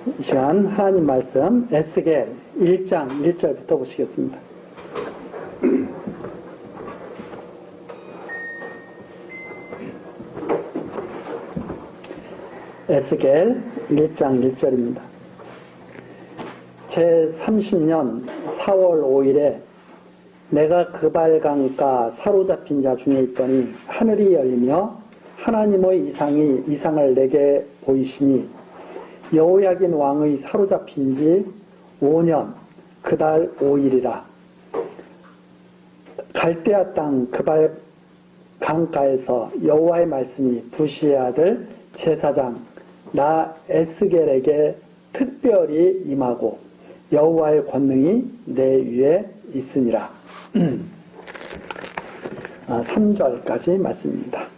이 시간 하나님 말씀 에스겔 1장 1절부터 보시겠습니다. 에스겔 1장 1절입니다. 제30년 4월 5일에 내가 그발강가 사로잡힌 자 중에 있더니 하늘이 열리며 하나님의 이상을 내게 보이시니 여호야긴 왕의 사로잡힌 지 5년 그달 5일이라. 갈대아 땅 그발 강가에서 여호와의 말씀이 부시의 아들 제사장 나 에스겔에게 특별히 임하고 여호와의 권능이 내 위에 있으니라. 3절까지 말씀입니다.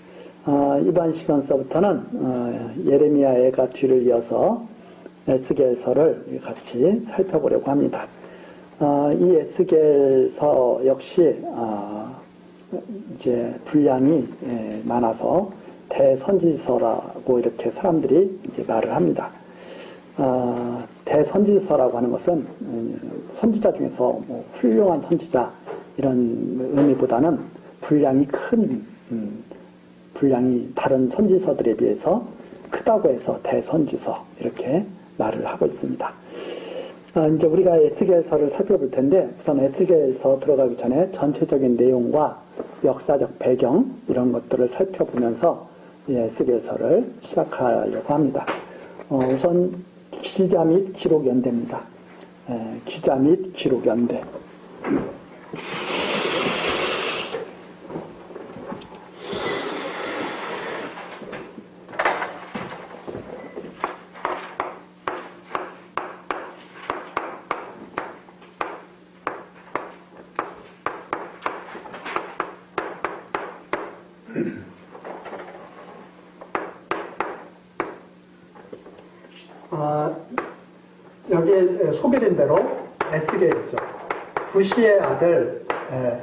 이번 시간서부터는 예레미야애가 뒤를 이어서 에스겔서를 같이 살펴보려고 합니다. 이 에스겔서 역시 이제 분량이 많아서 대선지서라고 이렇게 사람들이 이제 말을 합니다. 대선지서라고 하는 것은 선지자 중에서 뭐 훌륭한 선지자 이런 의미보다는 분량이 다른 선지서들에 비해서 크다고 해서 대선지서 이렇게 말을 하고 있습니다. 이제 우리가 에스겔서를 살펴볼 텐데 우선 에스겔서 들어가기 전에 전체적인 내용과 역사적 배경 이런 것들을 살펴보면서 에스겔서를 시작하려고 합니다. 우선 기자 및 기록 연대입니다. 기자 및 기록 연대. 여기에 소개된 대로 에스겔이죠. 부시의 아들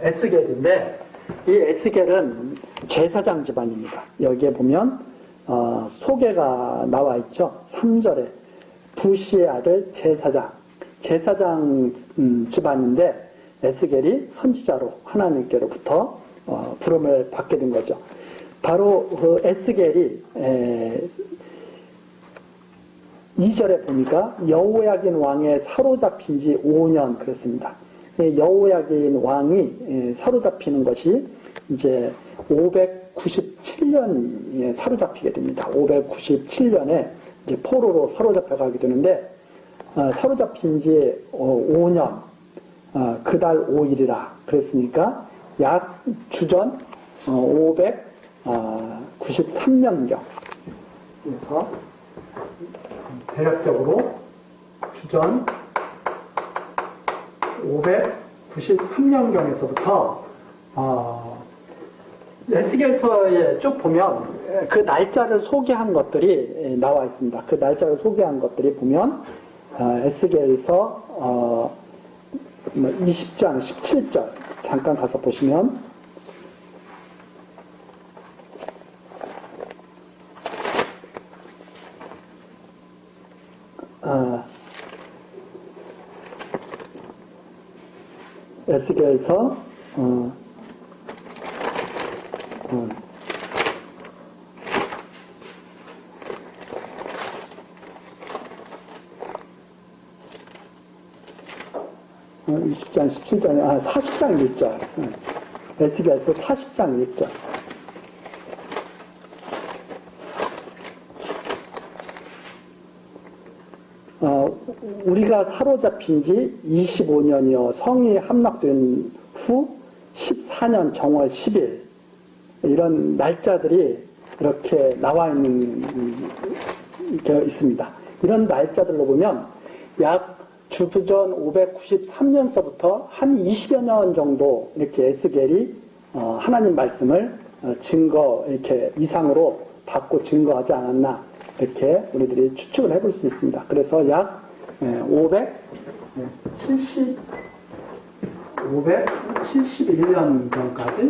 에스겔인데 이 에스겔은 제사장 집안입니다. 여기에 보면 소개가 나와 있죠. 3절에 부시의 아들 제사장 집안인데 에스겔이 선지자로 하나님께로부터 부름을 받게 된 거죠. 바로 그 에스겔이 2절에 보니까 여호야긴 왕에 사로잡힌 지 5년 그랬습니다. 여호야긴 왕이 사로잡히는 것이 이제 597년에 사로잡히게 됩니다. 597년에 이제 포로로 사로잡혀 가게 되는데 사로잡힌 지 5년 그달 5일이라 그랬으니까 약 주전 593년경 그래서 대략적으로 주전 593년경에서부터 에스겔서에 쭉 보면 그 날짜를 소개한 것들이 나와 있습니다. 그 날짜를 소개한 것들이 보면 에스겔서 20장 17절 잠깐 가서 보시면 에스겔서 20장 17절 40장 1절 에스겔서 40장 1절 우리가 사로잡힌 지 25년이요 성이 함락된 후 14년 정월 10일 이런 날짜들이 이렇게 나와 있는 게 있습니다. 이런 날짜들로 보면 약 주전 593년서부터 한 20여 년 정도 이렇게 에스겔이 하나님 말씀을 이렇게 이상으로 받고 증거하지 않았나 이렇게 우리들이 추측을 해볼 수 있습니다. 그래서 약 571년 전까지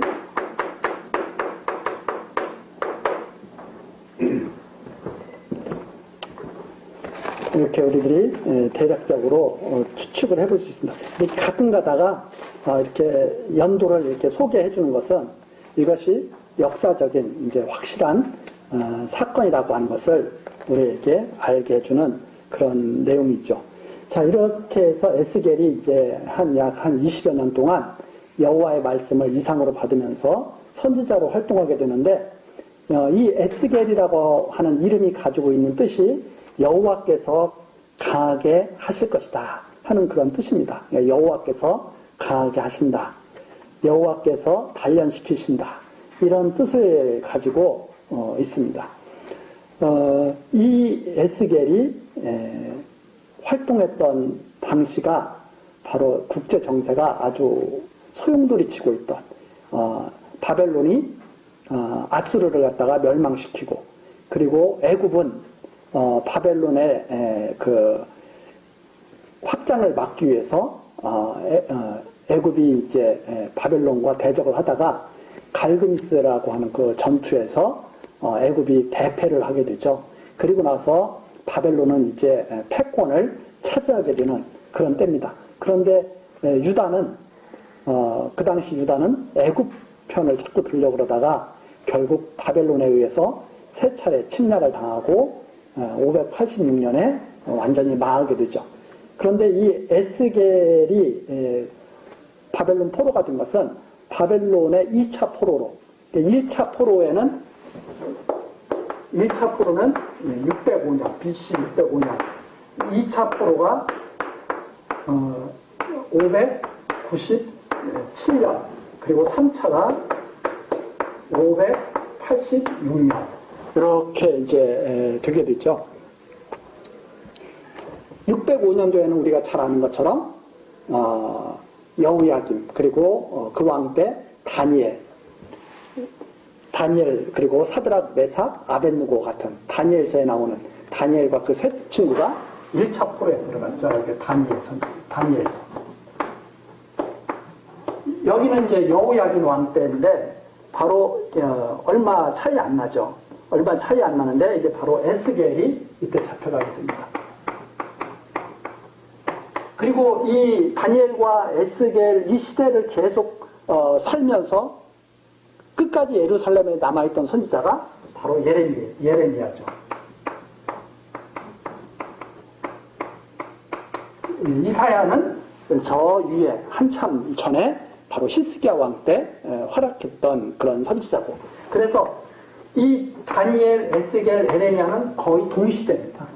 이렇게 우리들이 대략적으로 추측을 해볼 수 있습니다. 가끔 가다가 이렇게 연도를 이렇게 소개해 주는 것은 이것이 역사적인 이제 확실한 사건이라고 하는 것을 우리에게 알게 해주는 그런 내용이죠. 자, 이렇게 해서 에스겔이 이제 약 한 20여 년 동안 여호와의 말씀을 이상으로 받으면서 선지자로 활동하게 되는데, 이 에스겔이라고 하는 이름이 가지고 있는 뜻이 여호와께서 강하게 하실 것이다 하는 그런 뜻입니다. 여호와께서 강하게 하신다, 여호와께서 단련시키신다, 이런 뜻을 가지고 있습니다. 이 에스겔이 활동했던 당시가 바로 국제 정세가 아주 소용돌이치고 있던, 바벨론이 아수르를 갖다가 멸망시키고, 그리고 애굽은 바벨론의 그 확장을 막기 위해서 애굽이 이제 바벨론과 대적을 하다가 갈그미스라고 하는 그 전투에서 애굽이 대패를 하게 되죠. 그리고 나서 바벨론은 이제 패권을 차지하게 되는 그런 때입니다. 그런데 유다는 그 당시 유다는 애굽 편을 자꾸 들려고 그러다가 결국 바벨론에 의해서 세 차례 침략을 당하고 586년에 완전히 망하게 되죠. 그런데 이 에스겔이 바벨론 포로가 된 것은 바벨론의 2차 포로로, 1차 포로는 605년, BC 605년, 2차 포로가 597년, 그리고 3차가 586년, 이렇게 이제 되게 됐죠. 605년도에는 우리가 잘 아는 것처럼 여호야김, 그리고 그 왕 때 다니엘, 그리고 사드락, 메삭, 아벳느고 같은 다니엘서에 나오는 다니엘과 그 세 친구가 1차 포로에 들어갔죠. 이렇게 다니엘서. 여기는 이제 여호야김 왕 때인데 바로 얼마 차이 안 나죠. 얼마 차이 안 나는데 이게 바로 에스겔이 이때 잡혀가게 됩니다. 그리고 이 다니엘과 에스겔 이 시대를 계속 살면서 끝까지 예루살렘에 남아있던 선지자가 바로 예레미야죠. 이사야는 저 위에 한참 전에 바로 히스기야 왕 때 활약했던 그런 선지자고, 그래서 이 다니엘, 에스겔, 예레미야는 거의 동시대입니다.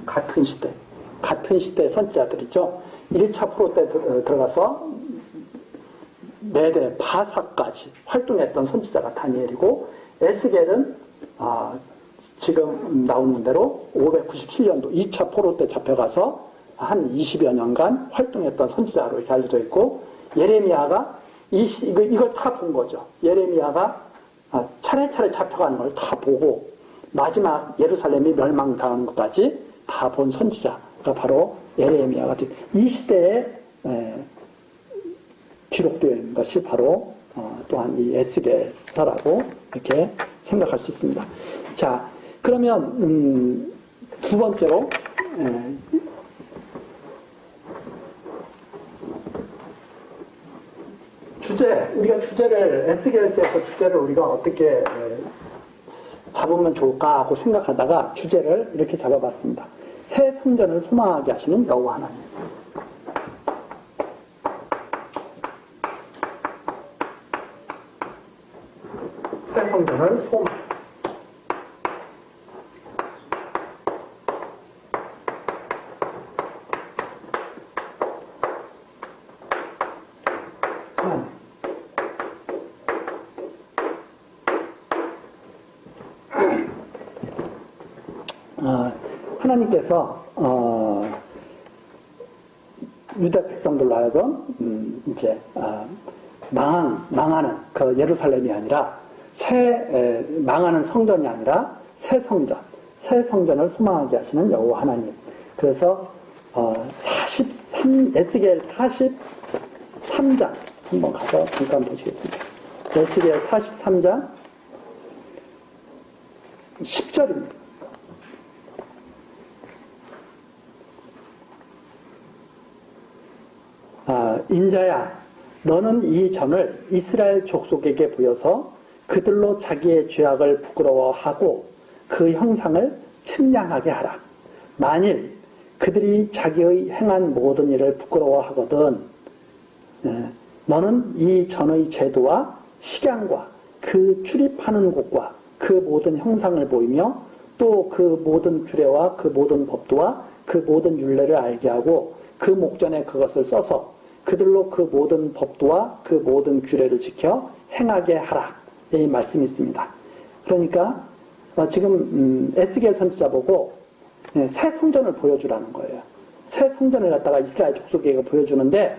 같은 시대 선지자들이죠. 1차 포로 때 들어가서 메대, 바사까지 활동했던 선지자가 다니엘이고, 에스겔은 지금 나오는 대로 597년도 2차 포로 때 잡혀가서 한 20여 년간 활동했던 선지자로 이렇게 알려져 있고, 예레미야가 이걸 다 본 거죠. 예레미야가 차례차례 잡혀가는 걸 다 보고 마지막 예루살렘이 멸망당하는 것까지 다 본 선지자가 바로 예레미야가 됩니다. 이 시대에 기록된 것이 바로 또한 이 에스겔서라고 이렇게 생각할 수 있습니다. 자, 그러면 두 번째로 우리가 에스겔서에서 주제를 우리가 어떻게 잡으면 좋을까 하고 생각하다가 주제를 이렇게 잡아봤습니다. 새 성전을 소망하게 하시는 여호와 하나님. 새 성전을 소망. 하나님께서 유대 백성들로 하여금 이제 망하는 그 예루살렘이 아니라 망하는 성전이 아니라 새 성전을 소망하게 하시는 여호와 하나님. 그래서 에스겔 43장 한번 가서 잠깐 보시겠습니다. 에스겔 43장 10절입니다. 인자야, 너는 이 전을 이스라엘 족속에게 보여서 그들로 자기의 죄악을 부끄러워하고 그 형상을 측량하게 하라. 만일 그들이 자기의 행한 모든 일을 부끄러워하거든 너는 이 전의 제도와 식양과 그 출입하는 곳과 그 모든 형상을 보이며 또 그 모든 규례와 그 모든 법도와 그 모든 율례를 알게 하고 그 목전에 그것을 써서 그들로 그 모든 법도와 그 모든 규례를 지켜 행하게 하라. 이 말씀이 있습니다. 그러니까 지금 에스겔 선지자 보고 새 성전을 보여주라는 거예요. 새 성전을 갖다가 이스라엘 족속에게 보여주는데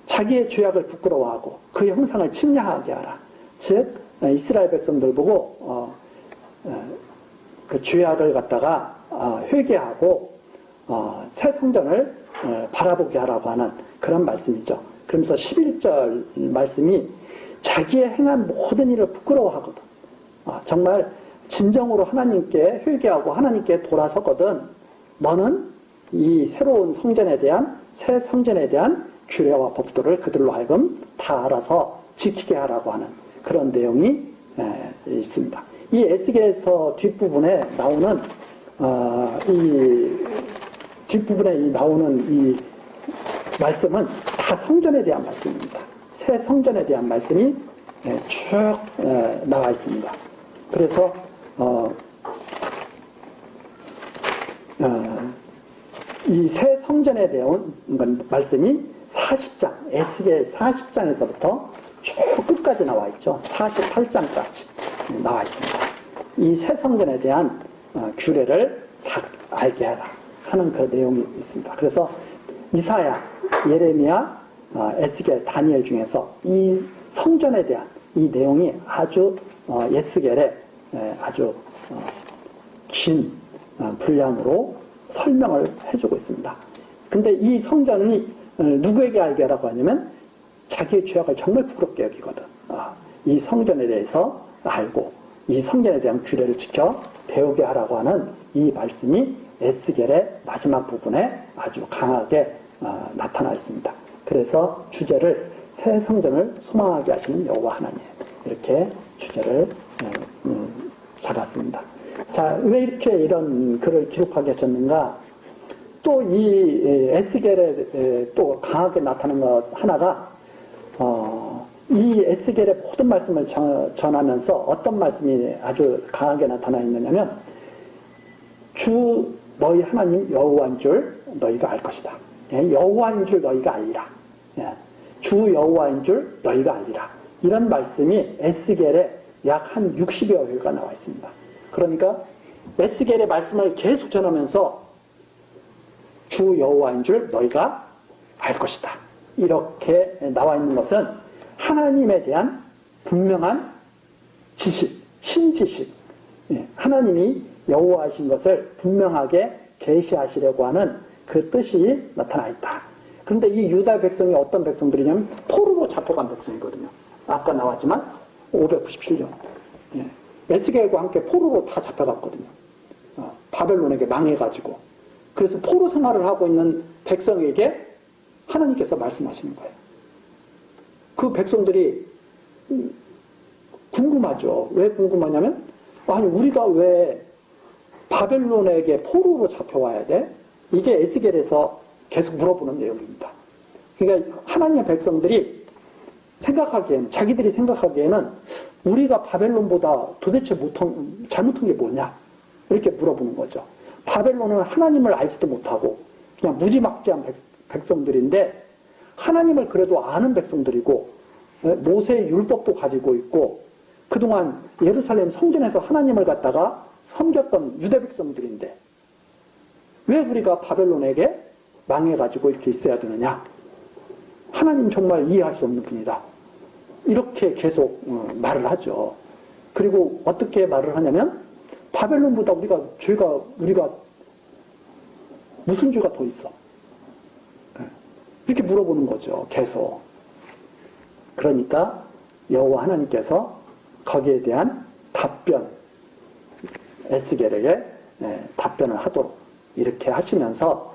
자기의 죄악을 부끄러워하고 그 형상을 침략하게 하라. 즉 이스라엘 백성들 보고 그 죄악을 갖다가 회개하고 새 성전을 바라보게 하라고 하는 그런 말씀이죠. 그러면서 11절 말씀이 자기의 행한 모든 일을 부끄러워하거든. 정말 진정으로 하나님께 회개하고 하나님께 돌아서거든 너는 이 새로운 성전에 대한 새 성전에 대한 규례와 법도를 그들로 하여금 다 알아서 지키게 하라고 하는 그런 내용이 있습니다. 이 에스겔서 뒷부분에 나오는 이 말씀은 다 성전에 대한 말씀입니다. 새 성전에 대한 말씀이 쭉 나와 있습니다. 그래서 이 새 성전에 대한 말씀이 40장, 에스겔 40장에서부터 쭉 끝까지 나와 있죠. 48장까지 나와 있습니다. 이 새 성전에 대한 규례를 다 알게 하라 하는 그 내용이 있습니다. 그래서 이사야, 예레미야, 에스겔, 다니엘 중에서 이 성전에 대한 이 내용이 아주 에스겔에 아주 긴 분량으로 설명을 해주고 있습니다. 근데 이 성전이 누구에게 알게 하라고 하냐면 자기의 죄악을 정말 부끄럽게 여기거든. 이 성전에 대해서 알고 이 성전에 대한 규례를 지켜 배우게 하라고 하는 이 말씀이 에스겔의 마지막 부분에 아주 강하게 나타나 있습니다. 그래서 주제를 새 성전을 소망하게 하시는 여호와 하나님 이렇게 주제를 잡았습니다. 자, 왜 이렇게 이런 글을 기록하게 하셨는가? 또 이 에스겔에 또 강하게 나타나는 것 하나가 이 에스겔의 모든 말씀을 전하면서 어떤 말씀이 아주 강하게 나타나 있느냐면 주 너희 하나님 여호와인 줄 너희가 알 것이다. 여호와인 줄 너희가 알리라. 주 여호와인 줄 너희가 알리라. 이런 말씀이 에스겔에 약 한 60여 회가 나와 있습니다. 그러니까 에스겔의 말씀을 계속 전하면서 주 여호와인 줄 너희가 알 것이다. 이렇게 나와 있는 것은 하나님에 대한 분명한 지식, 신지식, 하나님이 여호와이신 것을 분명하게 계시하시려고 하는 그 뜻이 나타나 있다. 그런데 이 유다 백성이 어떤 백성들이냐면 포로로 잡혀간 백성이거든요. 아까 나왔지만 597년 에스겔과 함께 포로로 다 잡혀갔거든요. 바벨론에게 망해가지고. 그래서 포로 생활을 하고 있는 백성에게 하나님께서 말씀하시는 거예요. 그 백성들이 궁금하죠. 왜 궁금하냐면 아니 우리가 왜 바벨론에게 포로로 잡혀와야 돼? 이게 에스겔에서 계속 물어보는 내용입니다. 그러니까 하나님의 백성들이 생각하기에는 자기들이 생각하기에는 우리가 바벨론보다 도대체 잘못한 게 뭐냐? 이렇게 물어보는 거죠. 바벨론은 하나님을 알지도 못하고 그냥 무지막지한 백성들인데 하나님을 그래도 아는 백성들이고 모세의 율법도 가지고 있고 그동안 예루살렘 성전에서 하나님을 갖다가 섬겼던 유대 백성들인데 왜 우리가 바벨론에게 망해가지고 이렇게 있어야 되느냐? 하나님 정말 이해할 수 없는 분이다. 이렇게 계속 말을 하죠. 그리고 어떻게 말을 하냐면 바벨론보다 우리가 무슨 죄가 더 있어? 이렇게 물어보는 거죠. 계속. 그러니까 여호와 하나님께서 거기에 대한 답변, 에스겔에게 답변을 하도록 이렇게 하시면서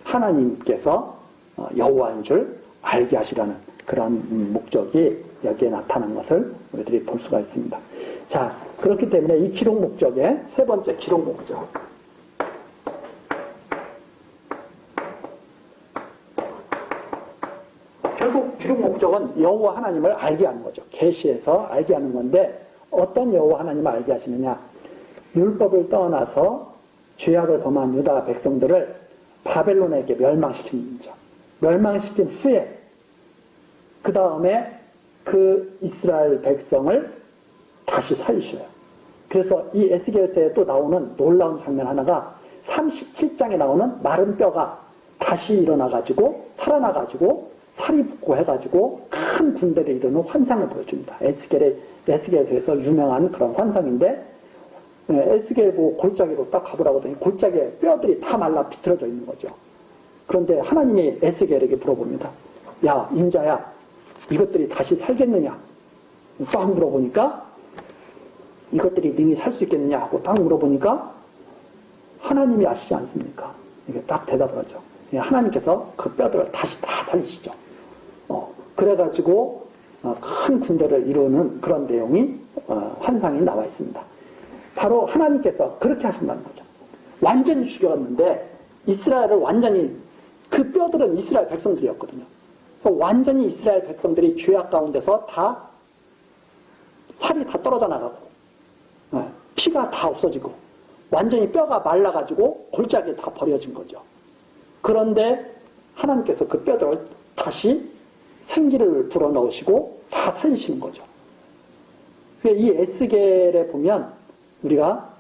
하나님께서 여호와인 줄 알게 하시라는 그런 목적이 여기에 나타난 것을 우리들이 볼 수가 있습니다. 자, 그렇기 때문에 이 기록 목적의 세 번째 기록 목적. 결국 기록 목적은 여호와 하나님을 알게 하는 거죠. 계시에서 알게 하는 건데 어떤 여호와 하나님을 알게 하시느냐. 율법을 떠나서 죄악을 범한 유다 백성들을 바벨론에게 멸망시키는 거죠. 멸망시킨 후에 그 다음에 그 이스라엘 백성을 다시 살리셔요. 그래서 이 에스겔서에 또 나오는 놀라운 장면 하나가 37장에 나오는 마른 뼈가 다시 일어나가지고 살아나가지고 살이 붙고 해가지고 큰 군대를 이루는 환상을 보여줍니다. 에스겔서에서 유명한 그런 환상인데 에스겔 보고 골짜기로 딱 가보라고 하더니 골짜기에 뼈들이 다 말라 비틀어져 있는 거죠. 그런데 하나님이 에스겔에게 물어봅니다. 야, 인자야, 이것들이 다시 살겠느냐? 딱 물어보니까 이것들이 능히 살 수 있겠느냐 하고 딱 물어보니까 하나님이 아시지 않습니까? 이게 딱 대답을 하죠. 하나님께서 그 뼈들을 다시 다 살리시죠. 그래가지고 큰 군대를 이루는 그런 내용이 환상이 나와 있습니다. 바로 하나님께서 그렇게 하신다는 거죠. 완전히 죽였는데 이스라엘을 완전히 그 뼈들은 이스라엘 백성들이었거든요. 완전히 이스라엘 백성들이 죄악 가운데서 다 살이 다 떨어져 나가고 피가 다 없어지고 완전히 뼈가 말라가지고 골짜기에 다 버려진 거죠. 그런데 하나님께서 그 뼈들을 다시 생기를 불어넣으시고 다 살리시는 거죠. 이 에스겔에 보면 우리가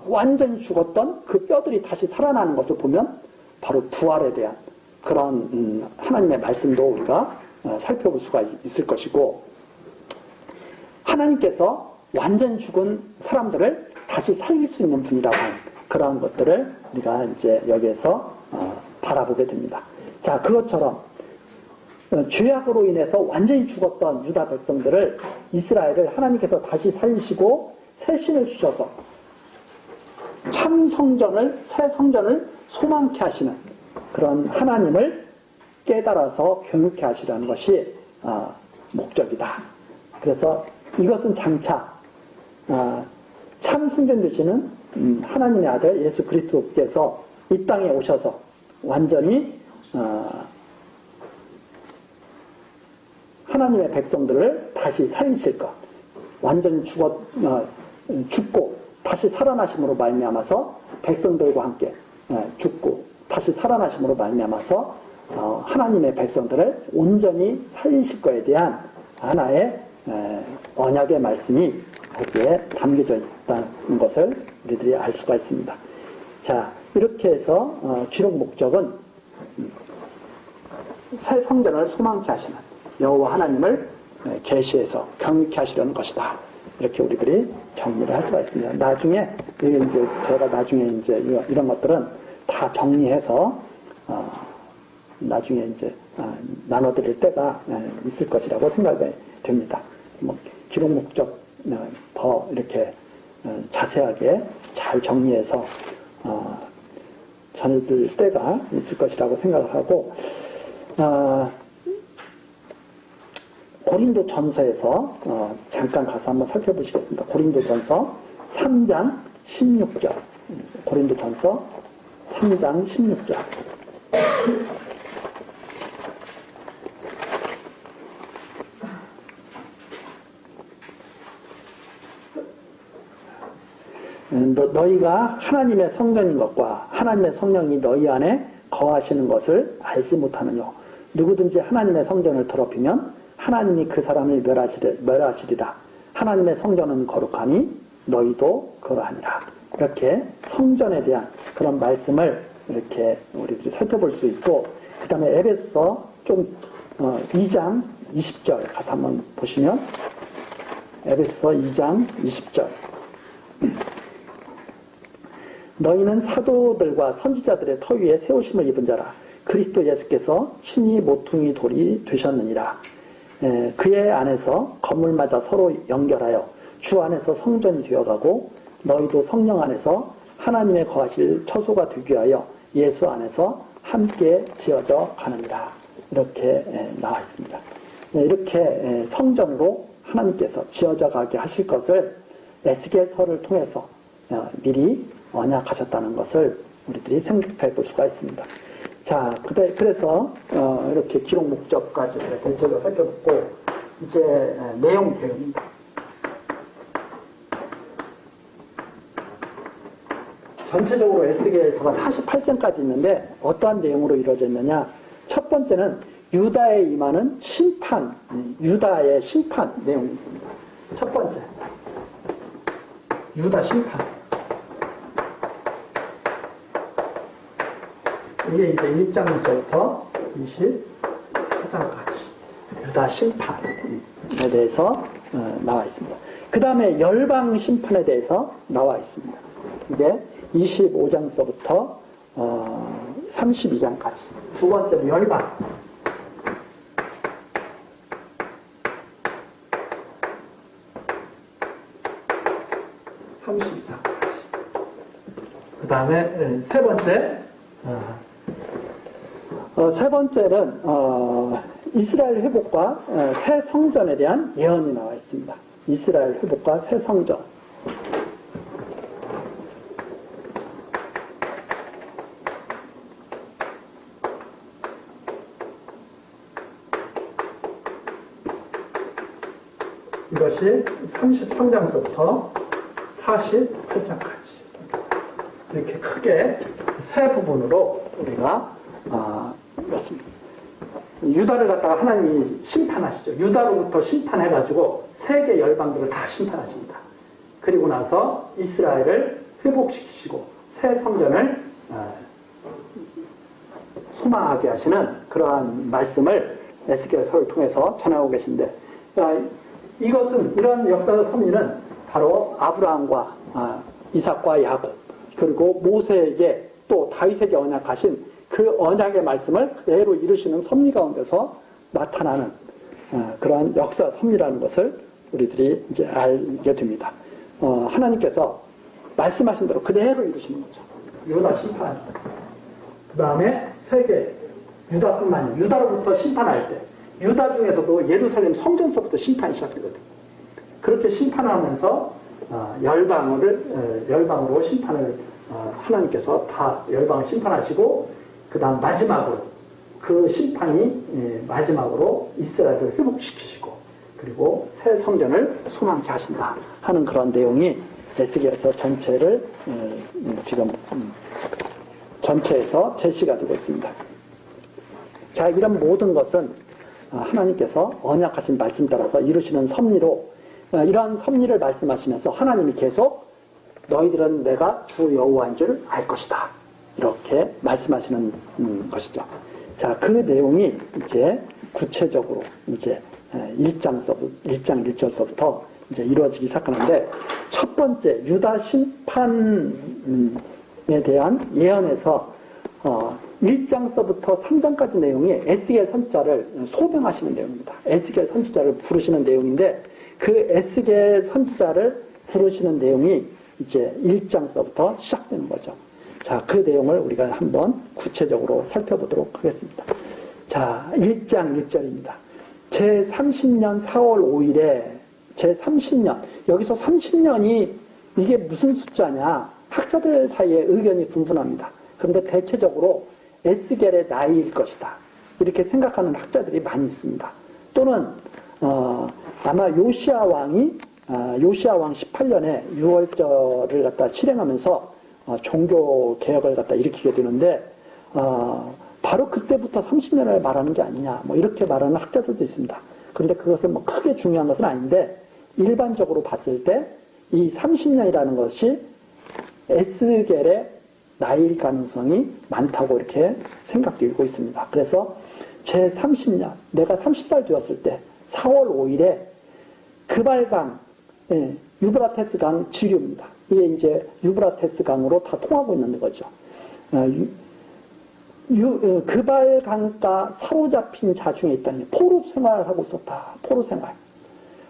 완전히 죽었던 그 뼈들이 다시 살아나는 것을 보면 바로 부활에 대한 그런 하나님의 말씀도 우리가 살펴볼 수가 있을 것이고, 하나님께서 완전히 죽은 사람들을 다시 살릴 수 있는 분이라고 하는 그런 것들을 우리가 이제 여기에서 바라보게 됩니다. 자, 그것처럼 죄악으로 인해서 완전히 죽었던 유다 백성들을 이스라엘을 하나님께서 다시 살리시고 새 신을 주셔서 참 성전을, 새 성전을 소망케 하시는 그런 하나님을 깨달아서 경육케 하시라는 것이 목적이다. 그래서 이것은 장차 참 성전 되시는 하나님의 아들 예수 그리스도께서 이 땅에 오셔서 완전히 하나님의 백성들을 다시 살리실 것, 완전히 죽고 다시 살아나심으로 말미암아서 백성들과 함께 죽고 다시 살아나심으로 말미암아서 하나님의 백성들을 온전히 살리실 것에 대한 하나의 언약의 말씀이 거기에 담겨져 있다는 것을 우리들이 알 수가 있습니다. 자, 이렇게 해서 기록 목적은 새 성전을 소망케 하시는 여호와 하나님을 계시해서 경육케 하시려는 것이다. 이렇게 우리들이 정리를 할 수가 있습니다. 나중에 이제 제가 나중에 이제 이런 것들은 다 정리해서 나중에 이제 나눠드릴 때가 있을 것이라고 생각이 됩니다. 뭐 기록 목적 더 이렇게 자세하게 잘 정리해서 전해드릴 때가 있을 것이라고 생각을 하고, 고린도 전서에서 잠깐 가서 한번 살펴보시겠습니다. 고린도 전서 3장 16절. 고린도 전서 3장 16절. 너희가 하나님의 성전인 것과 하나님의 성령이 너희 안에 거하시는 것을 알지 못하느뇨. 누구든지 하나님의 성전을 더럽히면 하나님이 그 사람을 멸하시리라. 하나님의 성전은 거룩하니 너희도 그러하니라. 이렇게 성전에 대한 그런 말씀을 이렇게 우리들이 살펴볼 수 있고, 그 다음에 에베소서 2장 20절 가서 한번 보시면, 에베소서 2장 20절. 너희는 사도들과 선지자들의 터 위에 세우심을 입은 자라. 그리스도 예수께서 친히 모퉁이 돌이 되셨느니라. 그의 안에서 건물마다 서로 연결하여 주 안에서 성전이 되어가고 너희도 성령 안에서 하나님의 거하실 처소가 되기 위하여 예수 안에서 함께 지어져 가느니라. 이렇게 나와 있습니다. 이렇게 성전으로 하나님께서 지어져 가게 하실 것을 에스겔서를 통해서 미리 언약하셨다는 것을 우리들이 생각해 볼 수가 있습니다. 자, 그래서 이렇게 기록 목적까지 대체로 살펴보고 이제 내용 배웁니다. 전체적으로 에스겔서가 48장까지 있는데 어떠한 내용으로 이루어져 있느냐? 첫 번째는 유다에 임하는 심판, 유다의 심판 내용이 있습니다. 첫 번째, 유다 심판. 이게 이제 1장에서부터 24장까지 유다 심판에 대해서 나와 있습니다. 그 다음에 열방 심판에 대해서 나와 있습니다. 이게 25장서부터 32장까지. 두 번째는 열방. 그 다음에 세 번째는 이스라엘 회복과 새 성전에 대한 예언이 나와 있습니다. 이스라엘 회복과 새 성전. 이것이 33장서부터 48장까지 이렇게 크게 세 부분으로 우리가 였습니다. 유다를 갖다가 하나님이 심판하시죠. 유다로부터 심판해가지고 세계 열방들을 다 심판하십니다. 그리고 나서 이스라엘을 회복시키시고 새 성전을 소망하게 하시는 그러한 말씀을 에스겔서를 통해서 전하고 계신데, 이런 역사적 섭리는 바로 아브라함과 이삭과 야곱, 그리고 모세에게 또 다윗에게 언약하신 그 언약의 말씀을 그대로 이루시는 섭리 가운데서 나타나는 그러한 역사 섭리라는 것을 우리들이 이제 알게 됩니다. 하나님께서 말씀하신 대로 그대로 이루시는 거죠. 유다 심판. 그 다음에 세계, 유다뿐만 아니라 유다로부터 심판할 때, 유다 중에서도 예루살렘 성전서부터 심판이 시작되거든요. 그렇게 심판하면서 열방으로 심판을 하나님께서 다 열방을 심판하시고, 그 다음 마지막으로 그 심판이 마지막으로 이스라엘을 회복시키시고 그리고 새 성전을 소망케 하신다 하는 그런 내용이 에스겔서 전체를 지금 전체에서 제시가 되고 있습니다. 자, 이런 모든 것은 하나님께서 언약하신 말씀 따라서 이루시는 섭리로, 이러한 섭리를 말씀하시면서 하나님이 계속 너희들은 내가 주 여호와인 줄 알 것이다, 이렇게 말씀하시는 것이죠. 자, 그 내용이 이제 구체적으로 이제 1장 1절서부터 이제 이루어지기 시작하는데, 첫 번째 유다 심판에 대한 예언에서 1장서부터 3장까지 내용이 에스겔 선지자를 소명하시는 내용입니다. 에스겔 선지자를 부르시는 내용인데, 그 에스겔 선지자를 부르시는 내용이 이제 1장서부터 시작되는 거죠. 자, 그 내용을 우리가 한번 구체적으로 살펴보도록 하겠습니다. 자, 1장 1절입니다. 제30년 4월 5일에 제30년, 여기서 30년이 이게 무슨 숫자냐? 학자들 사이에 의견이 분분합니다. 그런데 대체적으로 에스겔의 나이일 것이다, 이렇게 생각하는 학자들이 많이 있습니다. 또는 아마 요시야 왕 18년에 6월절을 갖다 실행하면서 종교 개혁을 갖다 일으키게 되는데, 바로 그때부터 30년을 말하는 게 아니냐, 뭐 이렇게 말하는 학자들도 있습니다. 그런데 그것은 뭐 크게 중요한 것은 아닌데, 일반적으로 봤을 때 이 30년이라는 것이 에스겔의 나이일 가능성이 많다고 이렇게 생각되고 있습니다. 그래서 제30년, 내가 30살 되었을 때 4월 5일에 그발강, 유브라테스 강 지류입니다. 이게 이제 유브라테스 강으로 다 통하고 있는 거죠. 그발 강가 사로잡힌 자 중에 있다니 포로 생활을 하고 있었다. 포로 생활.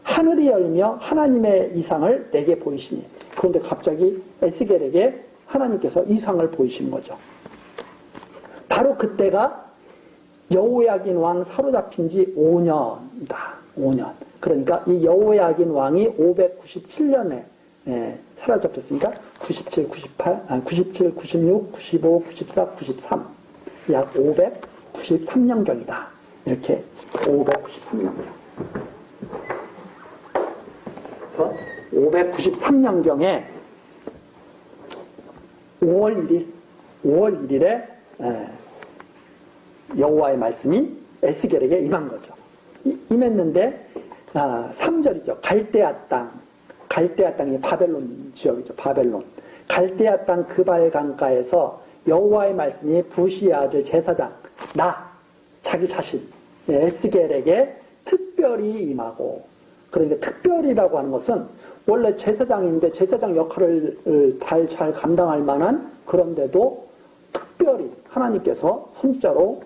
하늘이 열며 하나님의 이상을 내게 보이시니. 그런데 갑자기 에스겔에게 하나님께서 이상을 보이신 거죠. 바로 그때가 여호야긴 왕 사로잡힌 지 5년이다. 5년. 그러니까 이 여호야긴 왕이 597년에 사로잡혔으니까 97, 98, 97, 96, 95, 94, 93. 약 593년경이다. 이렇게 593년경. 593년경에 5월 1일에 여호와의 말씀이 에스겔에게 임한 거죠. 임했는데 3절이죠. 갈대아 땅이 바벨론 지역이죠. 바벨론. 갈대아 땅 그발 강가에서 여호와의 말씀이 부시의 아들 제사장 자기 자신 에스겔에게 특별히 임하고, 그러니까 특별히라고 하는 것은 원래 제사장인데 제사장 역할을 잘 감당할 만한, 그런데도 특별히 하나님께서 손자로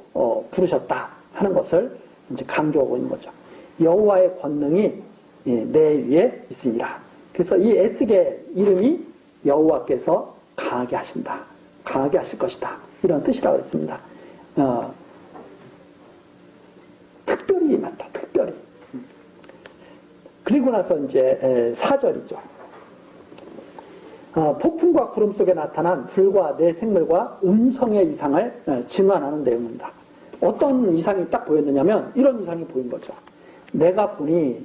부르셨다 하는 것을 이제 강조하고 있는 거죠. 여호와의 권능이 내 위에 있으니라. 그래서 이 에스겔 이름이 여호와께서 강하게 하신다, 강하게 하실 것이다, 이런 뜻이라고 했습니다. 특별히 임한다, 특별히. 그리고 나서 이제 4절이죠. 폭풍과 구름 속에 나타난 불과 내 생물과 음성의 이상을 증언하는 내용입니다. 어떤 이상이 딱 보였느냐면 이런 이상이 보인 거죠. 내가 보니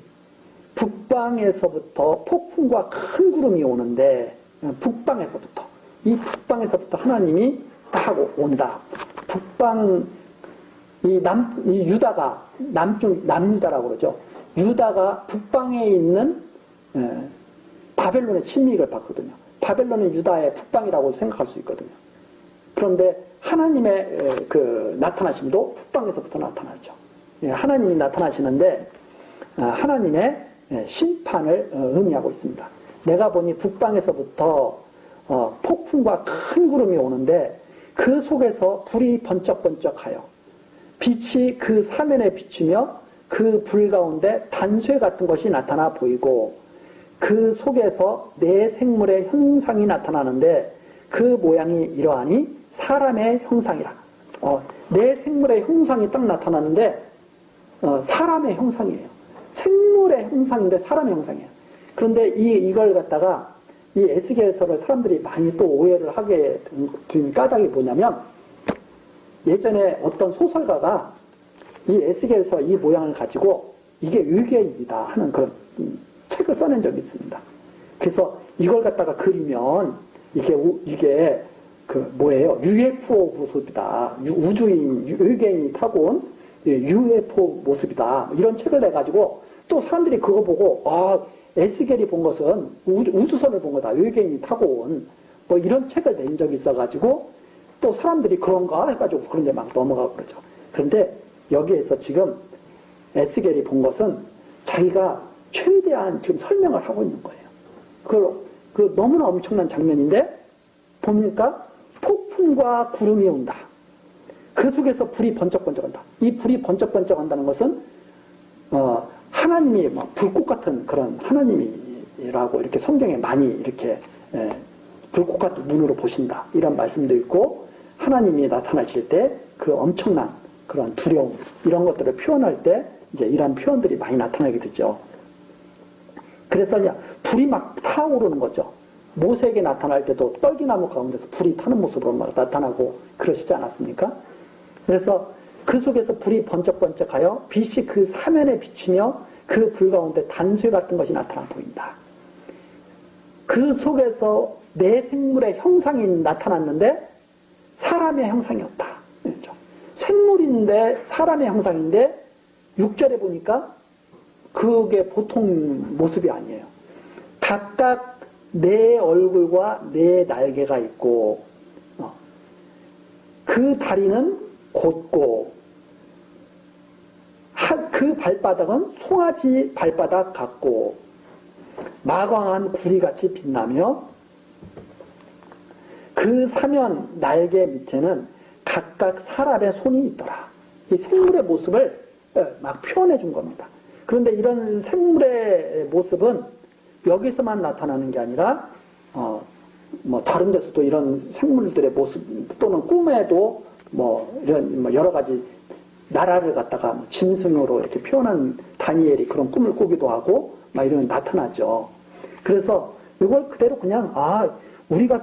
북방에서부터 폭풍과 큰 구름이 오는데, 북방에서부터, 이 북방에서부터 하나님이 딱 온다. 북방, 이 유다가 남유다라고 그러죠. 유다가 북방에 있는 바벨론의 침입을 받거든요. 바벨론은 유다의 북방이라고 생각할 수 있거든요. 그런데 하나님의 그 나타나심도 북방에서부터 나타나죠. 하나님이 나타나시는데 하나님의 심판을 의미하고 있습니다. 내가 보니 북방에서부터 폭풍과 큰 구름이 오는데 그 속에서 불이 번쩍번쩍하여 빛이 그 사면에 비치며 그 불 가운데 단쇠 같은 것이 나타나 보이고, 그 속에서 내 생물의 형상이 나타나는데 그 모양이 이러하니 사람의 형상이라. 내 생물의 형상이 딱 나타나는데 사람의 형상이에요. 생물의 형상인데 사람의 형상이에요. 그런데 이걸 갖다가 이 에스겔서를 사람들이 많이 또 오해를 하게 된 까닭이 뭐냐면, 예전에 어떤 소설가가 이 에스겔서 이 모양을 가지고 이게 유괴인이다 하는 그런 책을 써낸 적이 있습니다. 그래서 이걸 갖다가 그리면 이게 그 뭐예요? UFO 모습이다. 우주인, 외계인이 타고 온 UFO 모습이다. 이런 책을 내가지고 또 사람들이 그거 보고 에스겔이 본 것은 우주선을 본 거다. 외계인이 타고 온 뭐 이런 책을 낸 적이 있어가지고 또 사람들이 그런가 해가지고 그런 데 막 넘어가고 그러죠. 그런데 여기에서 지금 에스겔이 본 것은 자기가 최대한 지금 설명을 하고 있는 거예요. 그 너무나 엄청난 장면인데 보니까 폭풍과 구름이 온다. 그 속에서 불이 번쩍번쩍한다. 이 불이 번쩍번쩍한다는 것은 하나님이 불꽃 같은 그런 하나님이라고 이렇게 성경에 많이 이렇게 불꽃 같은 눈으로 보신다, 이런 말씀도 있고, 하나님이 나타나실 때 그 엄청난 그런 두려움, 이런 것들을 표현할 때 이제 이런 표현들이 많이 나타나게 되죠. 그래서 이제 불이 막 타오르는 거죠. 모세에게 나타날 때도 떨기나무 가운데서 불이 타는 모습으로 막 나타나고 그러시지 않았습니까? 그래서 그 속에서 불이 번쩍번쩍하여 빛이 그 사면에 비치며 그 불 가운데 단쇠 같은 것이 나타나 보인다. 그 속에서 내 생물의 형상이 나타났는데 사람의 형상이었다. 그렇죠? 생물인데 사람의 형상인데 6절에 보니까 그게 보통 모습이 아니에요. 각각 내 얼굴과 내 날개가 있고, 그 다리는 곧고, 그 발바닥은 송아지 발바닥 같고, 마광한 구리같이 빛나며, 그 사면 날개 밑에는 각각 사람의 손이 있더라. 이 생물의 모습을 막 표현해 준 겁니다. 그런데 이런 생물의 모습은 여기서만 나타나는 게 아니라 뭐 다른 데서도 이런 생물들의 모습 또는 꿈에도 뭐 이런 뭐 여러 가지 나라를 갖다가 뭐 짐승으로 이렇게 표현한 다니엘이 그런 꿈을 꾸기도 하고 막 이런 나타나죠. 그래서 이걸 그대로 그냥 우리가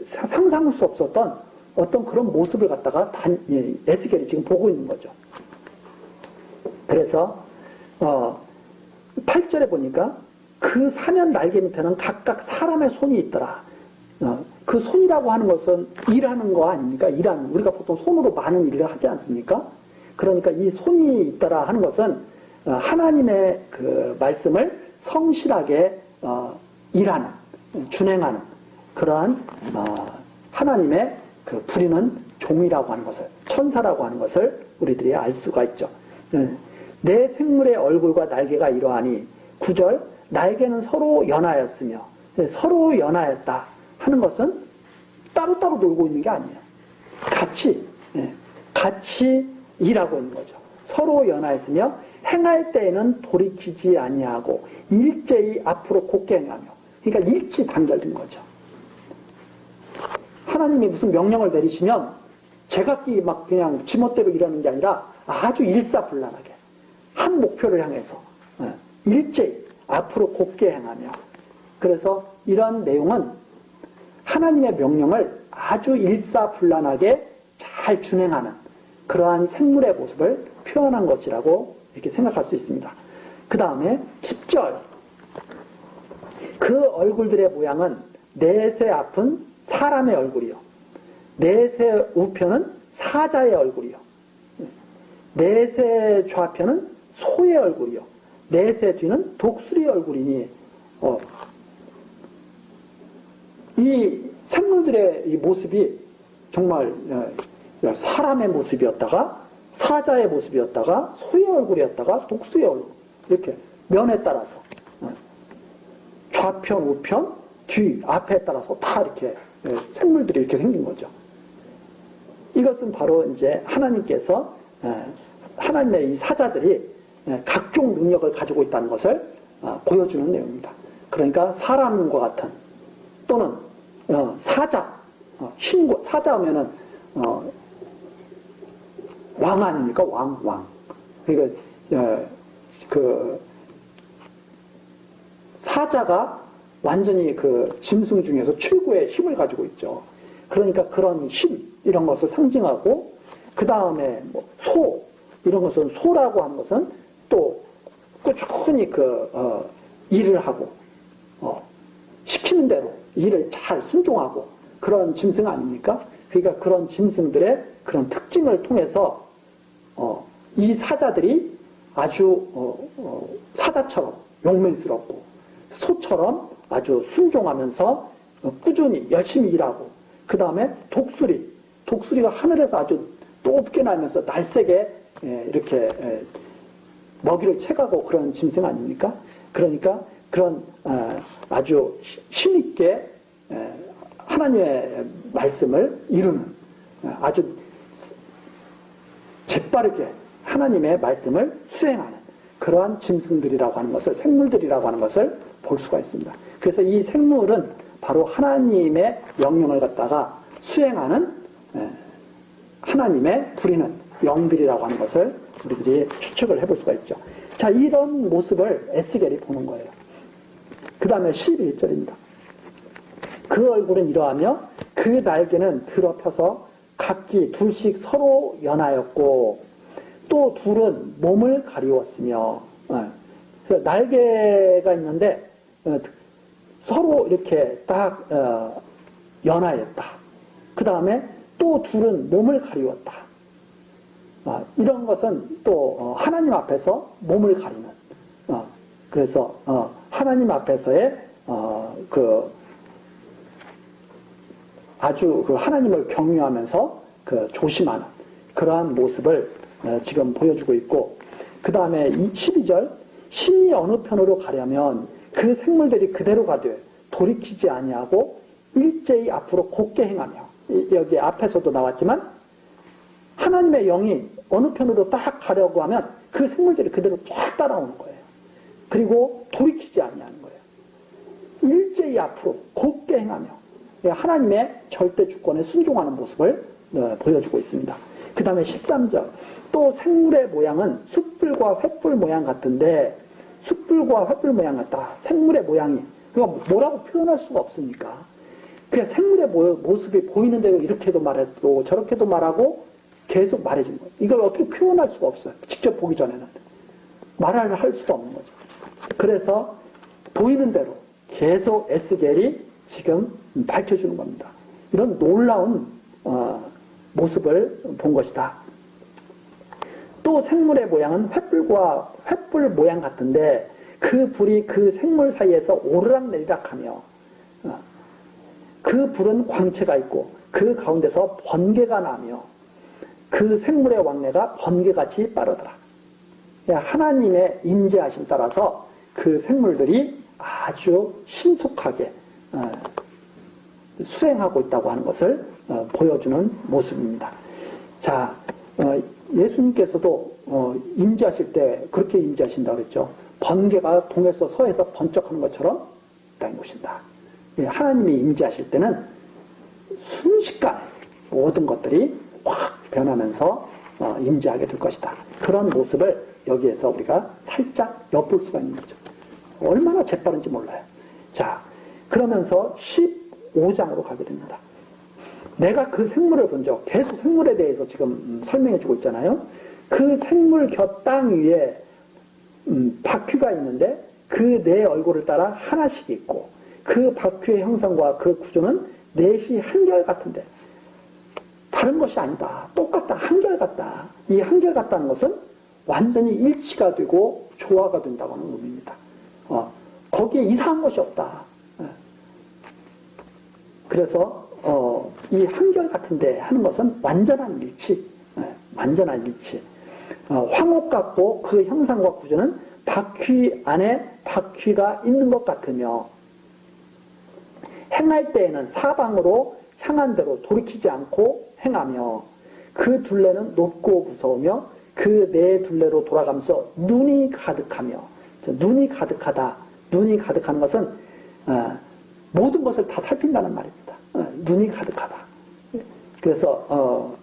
상상할 수 없었던 어떤 그런 모습을 갖다가 에스겔이 지금 보고 있는 거죠. 그래서 8절에 보니까 그 사면 날개 밑에는 각각 사람의 손이 있더라. 그 손이라고 하는 것은 일하는 거 아닙니까? 우리가 보통 손으로 많은 일을 하지 않습니까? 그러니까 이 손이 있더라 하는 것은 하나님의 그 말씀을 성실하게 일하는, 준행하는 그러한 하나님의 그 부리는 종이라고 하는 것을, 천사라고 하는 것을 우리들이 알 수가 있죠. 내 생물의 얼굴과 날개가 이러하니 9절 날개는 서로 연하였으며 서로 연하였다 하는 것은 따로따로 놀고 있는 게 아니에요. 같이 일하고 있는 거죠. 서로 연하였으며 행할 때에는 돌이키지 아니하고 일제히 앞으로 곧게 행하며, 그러니까 일치 단결된 거죠. 하나님이 무슨 명령을 내리시면 제각기 막 그냥 지멋대로 일하는 게 아니라 아주 일사불란하게 한 목표를 향해서 일제히 앞으로 곧게 행하며, 그래서 이런 내용은 하나님의 명령을 아주 일사불란하게 잘 준행하는 그러한 생물의 모습을 표현한 것이라고 이렇게 생각할 수 있습니다. 그 다음에 10절 그 얼굴들의 모양은 넷의 앞은 사람의 얼굴이요, 넷의 우편은 사자의 얼굴이요, 넷의 좌편은 소의 얼굴이요, 넷의 뒤는 독수리의 얼굴이니, 이 생물들의 이 모습이 정말 사람의 모습이었다가 사자의 모습이었다가 소의 얼굴이었다가 독수리의 얼굴, 이렇게 면에 따라서 좌편, 우편, 뒤, 앞에 따라서 다 이렇게 생물들이 이렇게 생긴 거죠. 이것은 바로 이제 하나님께서 하나님의 이 사자들이 각종 능력을 가지고 있다는 것을 보여주는 내용입니다. 그러니까 사람과 같은 또는 사자, 사자 하면은 왕 아닙니까? 왕. 그러니까 그 사자가 완전히 그 짐승 중에서 최고의 힘을 가지고 있죠. 그러니까 그런 힘 이런 것을 상징하고, 그 다음에 뭐 소 이런 것은, 소라고 하는 것은 또 꾸준히 일을 하고 시키는 대로 일을 잘 순종하고 그런 짐승 아닙니까? 그러니까 그런 짐승들의 그런 특징을 통해서 이 사자들이 아주 사자처럼 용맹스럽고 소처럼 아주 순종하면서 꾸준히 열심히 일하고, 그 다음에 독수리가 하늘에서 아주 높게 날면서 날쌔게 이렇게 먹이를 채가고 그런 짐승 아닙니까? 그러니까 그런 아주 힘있게 하나님의 말씀을 이루는, 아주 재빠르게 하나님의 말씀을 수행하는 그러한 짐승들이라고 하는 것을, 생물들이라고 하는 것을 볼 수가 있습니다. 그래서 이 생물은 바로 하나님의 명령을 갖다가 수행하는 하나님의 부리는 영들이라고 하는 것을 우리들이 추측을 해볼 수가 있죠. 자, 이런 모습을 에스겔이 보는 거예요. 그 다음에 11절입니다. 그 얼굴은 이러하며 그 날개는 드러펴서 각기 둘씩 서로 연하였고 또 둘은 몸을 가리웠으며, 날개가 있는데 서로 이렇게 딱 연하였다. 그 다음에 또 둘은 몸을 가리웠다. 이런 것은 또 하나님 앞에서 몸을 가리는, 그래서 하나님 앞에서의 아주 하나님을 경외하면서 조심하는 그러한 모습을 지금 보여주고 있고, 그 다음에 12절 신이 어느 편으로 가려면 그 생물들이 그대로 가되 돌이키지 아니하고 일제히 앞으로 곧게 행하며, 여기 앞에서도 나왔지만 하나님의 영이 어느 편으로 딱 가려고 하면 그 생물들이 그대로 쫙 따라오는 거예요. 그리고 돌이키지 아니하는 거예요. 일제히 앞으로 곧게 행하며, 하나님의 절대 주권에 순종하는 모습을 보여주고 있습니다. 그 다음에 13절. 또 생물의 모양은 숯불과 횃불 모양 같은데, 숯불과 횃불 모양 같다. 생물의 모양이. 그러니까 뭐라고 표현할 수가 없으니까. 그냥 생물의 모습이 보이는 대로 이렇게도 말했고, 저렇게도 말하고, 계속 말해주는 거예요. 이걸 어떻게 표현할 수가 없어요. 직접 보기 전에는. 말을 할 수도 없는 거죠. 그래서 보이는 대로 계속 에스겔이 지금 밝혀주는 겁니다. 이런 놀라운 모습을 본 것이다. 또 생물의 모양은 횃불 모양 같은데 그 불이 그 생물 사이에서 오르락내리락하며 그 불은 광채가 있고 그 가운데서 번개가 나며 그 생물의 왕래가 번개같이 빠르더라. 하나님의 임재하심 따라서 그 생물들이 아주 신속하게 수행하고 있다고 하는 것을 보여주는 모습입니다. 자, 예수님께서도 임재하실 때 그렇게 임재하신다고 그랬죠. 번개가 동에서 서에서 번쩍하는 것처럼 땅에 오신다. 하나님이 임재하실 때는 순식간에 모든 것들이 확 변하면서 임재하게 될 것이다. 그런 모습을 여기에서 우리가 살짝 엿볼 수가 있는 거죠. 얼마나 재빠른지 몰라요. 자, 그러면서 15장으로 가게 됩니다. 내가 그 생물을 본 적, 계속 생물에 대해서 지금 설명해주고 있잖아요. 그 생물 곁 땅 위에 바퀴가 있는데 그 네 얼굴을 따라 하나씩 있고 그 바퀴의 형상과 그 구조는 넷이 한결같은데 다른 것이 아니다. 똑같다. 한결같다. 이 한결같다는 것은 완전히 일치가 되고 조화가 된다고 하는 의미입니다. 거기에 이상한 것이 없다. 그래서 이 한결같은데 하는 것은 완전한 일치. 완전한 일치. 황옥 같고 그 형상과 구조는 바퀴 안에 바퀴가 있는 것 같으며 행할 때에는 사방으로 향한 대로 돌이키지 않고 행하며 그 둘레는 높고 무서우며 그 네 둘레로 돌아가면서 눈이 가득하며 눈이 가득하다. 눈이 가득하는 것은 모든 것을 다 살핀다는 말입니다. 눈이 가득하다. 그래서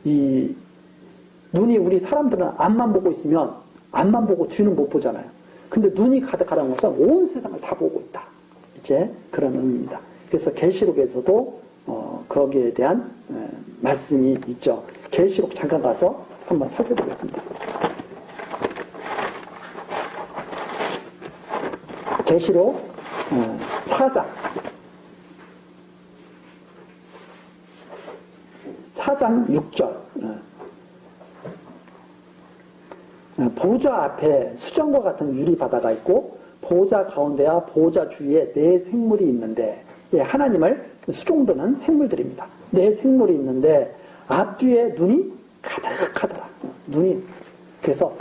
이 눈이 우리 사람들은 앞만 보고 있으면 앞만 보고 뒤는 못 보잖아요. 근데 눈이 가득하다는 것은 온 세상을 다 보고 있다. 이제 그런 의미입니다. 그래서 계시록에서도 거기에 대한 말씀이 있죠. 계시록 잠깐 가서 한번 살펴보겠습니다. 계시록 4장 6절 보좌 앞에 수정과 같은 유리바다가 있고 보좌 가운데와 보좌 주위에 네 생물이 있는데 하나님을 수종드는 생물들입니다. 네 생물이 있는데 앞뒤에 눈이 가득하더라. 눈이 그래서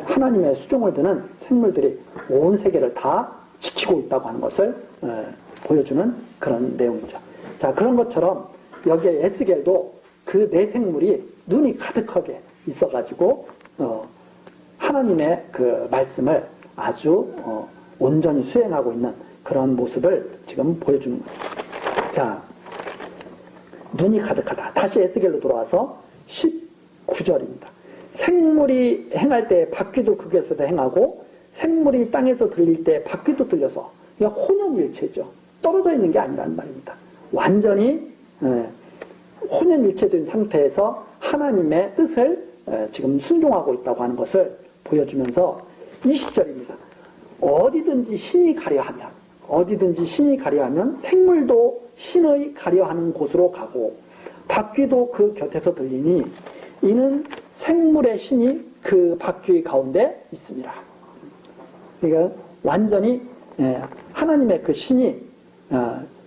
하나님의 수종을 드는 생물들이 온 세계를 다 지키고 있다고 하는 것을 보여주는 그런 내용이죠. 자, 그런 것처럼 여기에 에스겔도 그 네 생물이 눈이 가득하게 있어가지고 하나님의 그 말씀을 아주 온전히 수행하고 있는 그런 모습을 지금 보여주는 거죠. 자, 눈이 가득하다. 다시 에스겔로 돌아와서 19절입니다. 생물이 행할 때 바퀴도 극에서도 행하고 생물이 땅에서 들릴 때 바퀴도 들려서 그러니까 혼연일체죠. 떨어져 있는 게 아니라는 말입니다. 완전히 혼연일체된 상태에서 하나님의 뜻을 지금 순종하고 있다고 하는 것을 보여주면서 20절입니다. 어디든지 신이 가려하면 생물도 신의 가려하는 곳으로 가고 바퀴도 그 곁에서 들리니 이는 생물의 신이 그 바퀴 가운데 있습니다. 그러니까 완전히 하나님의 그 신이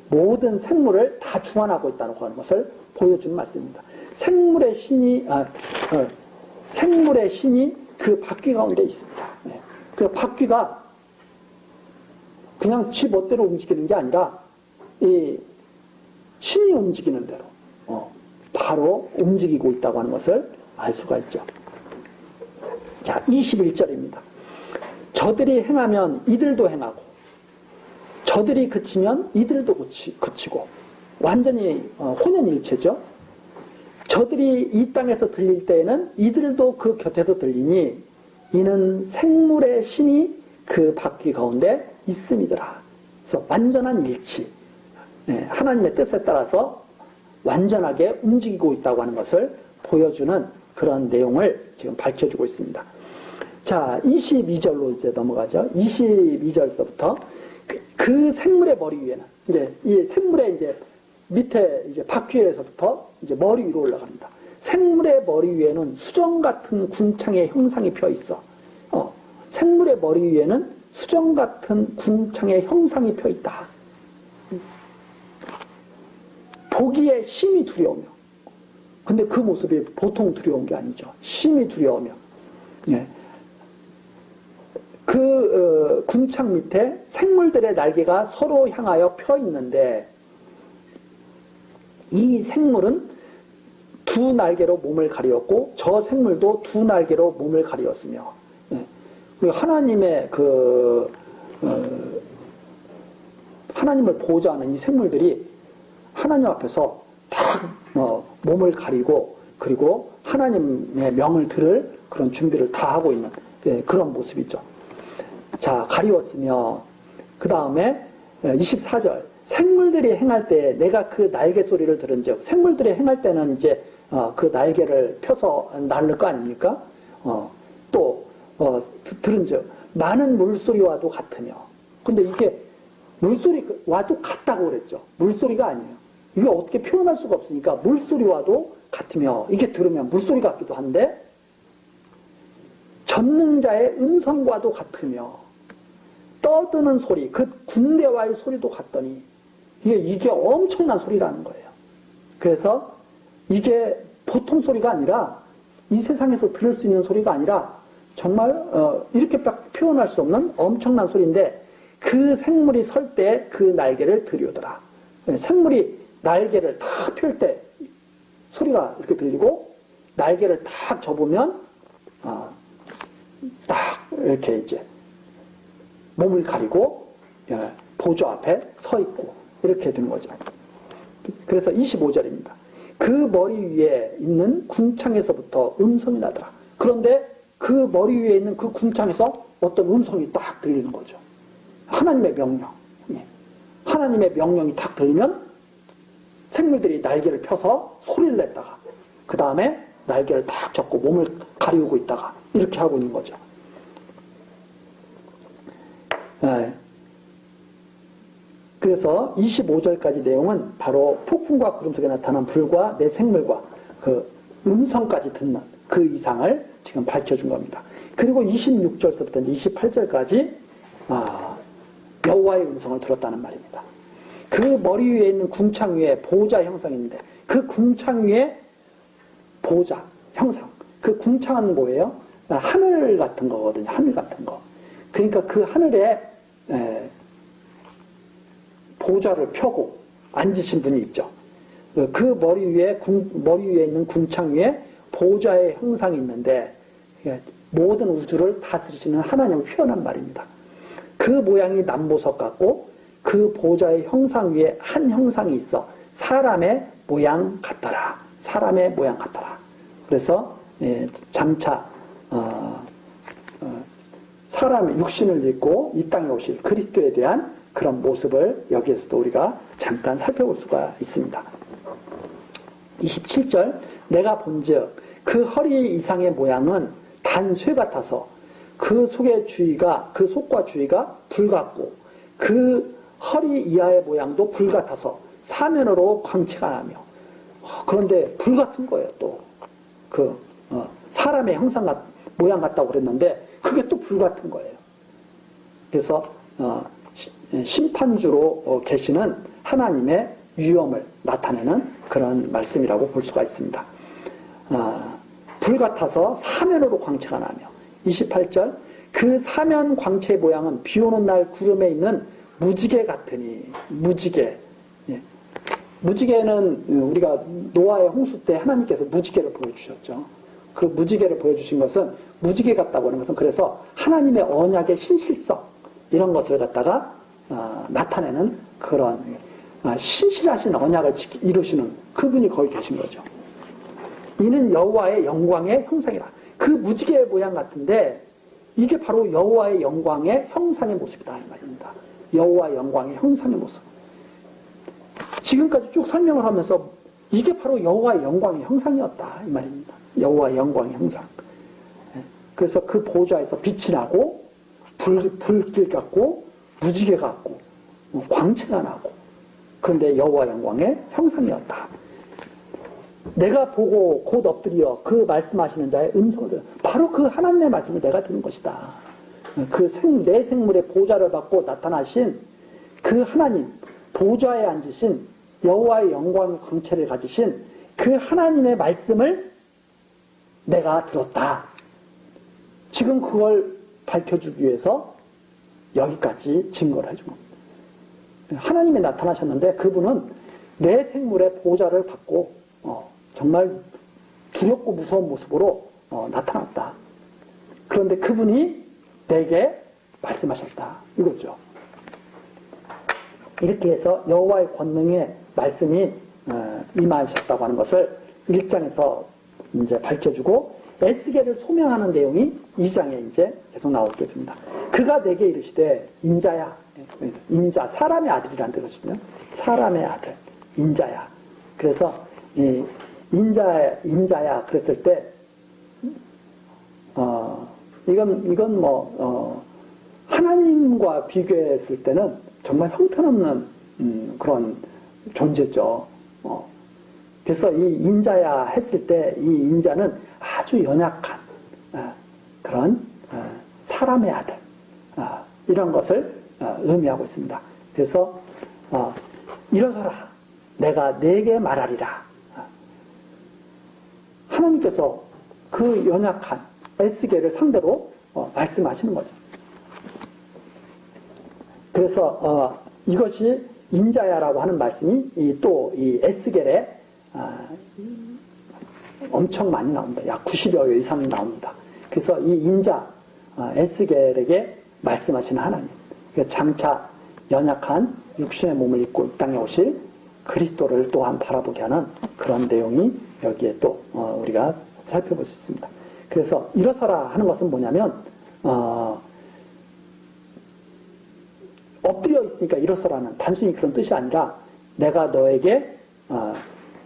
모든 생물을 다 주관하고 있다는 것을 보여주는 말씀입니다. 생물의 신이 그 바퀴 가운데 있습니다. 그 바퀴가 그냥 지 멋대로 움직이는 게 아니라 이 신이 움직이는 대로 바로 움직이고 있다고 하는 것을 알 수가 있죠. 자, 21절입니다. 저들이 행하면 이들도 행하고 저들이 그치면 이들도 그치고 완전히 혼연일체죠. 저들이 이 땅에서 들릴 때에는 이들도 그 곁에서 들리니 이는 생물의 신이 그 바퀴 가운데 있음이더라. 그래서 완전한 일치, 하나님의 뜻에 따라서 완전하게 움직이고 있다고 하는 것을 보여주는 그런 내용을 지금 밝혀주고 있습니다. 자, 22절로 이제 넘어가죠. 22절서부터 그 생물의 머리 위에는 이제 이 생물의 이제 밑에 이제 바퀴에서부터 이제 머리 위로 올라갑니다. 생물의 머리 위에는 수정 같은 궁창의 형상이 펴 있어. 생물의 머리 위에는 수정 같은 궁창의 형상이 펴 있다. 보기에 심히 두려우며, 근데 그 모습이 보통 두려운 게 아니죠. 심히 두려우며, 예. 그 궁창 밑에 생물들의 날개가 서로 향하여 펴 있는데 이 생물은 두 날개로 몸을 가리었고 저 생물도 두 날개로 몸을 가리었으며, 예. 그리고 하나님의 하나님을 보호하는 이 생물들이 하나님 앞에서 다 몸을 가리고 그리고 하나님의 명을 들을 그런 준비를 다 하고 있는, 예, 그런 모습이죠. 자, 가리웠으며 그 다음에 24절 생물들이 행할 때 내가 그 날개 소리를 들은즉, 생물들이 행할 때는 이제 그 날개를 펴서 날를 거 아닙니까? 또 들은즉 많은 물소리와도 같으며, 근데 이게 물소리와도 같다고 그랬죠. 물소리가 아니에요. 이게 어떻게 표현할 수가 없으니까 물소리와도 같으며, 이게 들으면 물소리 같기도 한데 전능자의 음성과도 같으며 떠드는 소리, 그 군대와의 소리도 같더니 이게 엄청난 소리라는 거예요. 그래서 이게 보통 소리가 아니라 이 세상에서 들을 수 있는 소리가 아니라 정말 이렇게 딱 표현할 수 없는 엄청난 소리인데 그 생물이 설 때 그 날개를 들이오더라. 생물이 날개를 탁 펼 때 소리가 이렇게 들리고 날개를 탁 접으면 딱 이렇게 이제 몸을 가리고 보좌 앞에 서 있고 이렇게 되는 거죠. 그래서 25절입니다. 그 머리 위에 있는 궁창에서부터 음성이 나더라. 그런데 그 머리 위에 있는 그 궁창에서 어떤 음성이 딱 들리는 거죠. 하나님의 명령. 하나님의 명령이 딱 들리면 생물들이 날개를 펴서 소리를 냈다가 그 다음에 날개를 딱 접고 몸을 가리우고 있다가 이렇게 하고 있는 거죠. 그래서 25절까지 내용은 바로 폭풍과 구름 속에 나타난 불과 내 생물과 그 음성까지 듣는 그 이상을 지금 밝혀준 겁니다. 그리고 26절부터 28절까지 여호와의 음성을 들었다는 말입니다. 그 머리 위에 있는 궁창 위에 보호자 형상이 있는데 그 궁창 위에 보호자 형상, 그 궁창은 뭐예요? 하늘 같은 거거든요. 하늘 같은 거. 그러니까 그 하늘에 보좌를 펴고 앉으신 분이 있죠. 그 머리 위에 있는 궁창 위에 보좌의 형상이 있는데 모든 우주를 다스리시는 하나님을 표현한 말입니다. 그 모양이 남보석 같고 그 보좌의 형상 위에 한 형상이 있어 사람의 모양 같더라. 사람의 모양 같더라. 그래서 장차 사람의 육신을 입고 이 땅에 오실 그리스도에 대한 그런 모습을 여기에서도 우리가 잠깐 살펴볼 수가 있습니다. 27절 내가 본즉 그 허리 이상의 모양은 단쇠 같아서 그 속과 주위가 불 같고 그 허리 이하의 모양도 불 같아서 사면으로 광채가 나며, 그런데 불 같은 거예요. 또 사람의 형상 모양 같다고 그랬는데 그게 또 불 같은 거예요. 그래서 심판주로 계시는 하나님의 위엄을 나타내는 그런 말씀이라고 볼 수가 있습니다. 불 같아서 사면으로 광채가 나며, 28절 그 사면 광채의 모양은 비 오는 날 구름에 있는 무지개 같으니, 무지개. 무지개는 우리가 노아의 홍수 때 하나님께서 무지개를 보여주셨죠. 그 무지개를 보여주신 것은 무지개 같다고 하는 것은 그래서 하나님의 언약의 신실성 이런 것을 갖다가 나타내는 그런 신실하신 언약을 이루시는 그분이 거기 계신 거죠. 이는 여호와의 영광의 형상이라. 그 무지개 모양 같은데 이게 바로 여호와의 영광의 형상의 모습이다 이 말입니다. 여호와의 영광의 형상의 모습. 지금까지 쭉 설명을 하면서 이게 바로 여호와의 영광의 형상이었다 이 말입니다. 여호와의 영광의 형상. 그래서 그 보좌에서 빛이 나고 불길 같고 무지개 같고 광채가 나고, 그런데 여호와 영광의 형상이었다. 내가 보고 곧 엎드려 그 말씀하시는 자의 음성을 들어. 바로 그 하나님의 말씀을 내가 듣는 것이다. 내 생물의 보좌를 받고 나타나신 그 하나님, 보좌에 앉으신 여호와의 영광의 광채를 가지신 그 하나님의 말씀을 내가 들었다. 지금 그걸 밝혀주기 위해서 여기까지 증거를 해준 겁니다. 하나님이 나타나셨는데 그분은 내 생물의 보좌를 받고 정말 두렵고 무서운 모습으로 나타났다. 그런데 그분이 내게 말씀하셨다. 이거죠. 이렇게 해서 여호와의 권능의 말씀이 임하셨다고 하는 것을 1장에서 이제 밝혀주고, 에스겔을 소명하는 내용이 2장에 이제 계속 나오게 됩니다. 그가 내게 이르시되 인자야, 인자, 사람의 아들이라는 뜻이거든요. 사람의 아들, 인자야. 그래서 이 인자야 그랬을 때 이건 하나님과 비교했을 때는 정말 형편없는 그런 존재죠. 그래서 이 인자야 했을 때 이 인자는 아주 연약한 그런 사람의 아들, 이런 것을 의미하고 있습니다. 그래서 일어서라, 내가 네게 말하리라. 하나님께서 그 연약한 에스겔을 상대로 말씀하시는 거죠. 그래서 이것이 인자야라고 하는 말씀이 또 이 에스겔에 엄청 많이 나옵니다. 약 90여 회 이상이 나옵니다. 그래서 이 인자 에스겔에게 말씀하시는 하나님, 장차 연약한 육신의 몸을 입고 이 땅에 오실 그리스도를 또한 바라보게 하는 그런 내용이 여기에 또 우리가 살펴볼 수 있습니다. 그래서 일어서라 하는 것은 뭐냐면 엎드려 있으니까 일어서라는 단순히 그런 뜻이 아니라 내가 너에게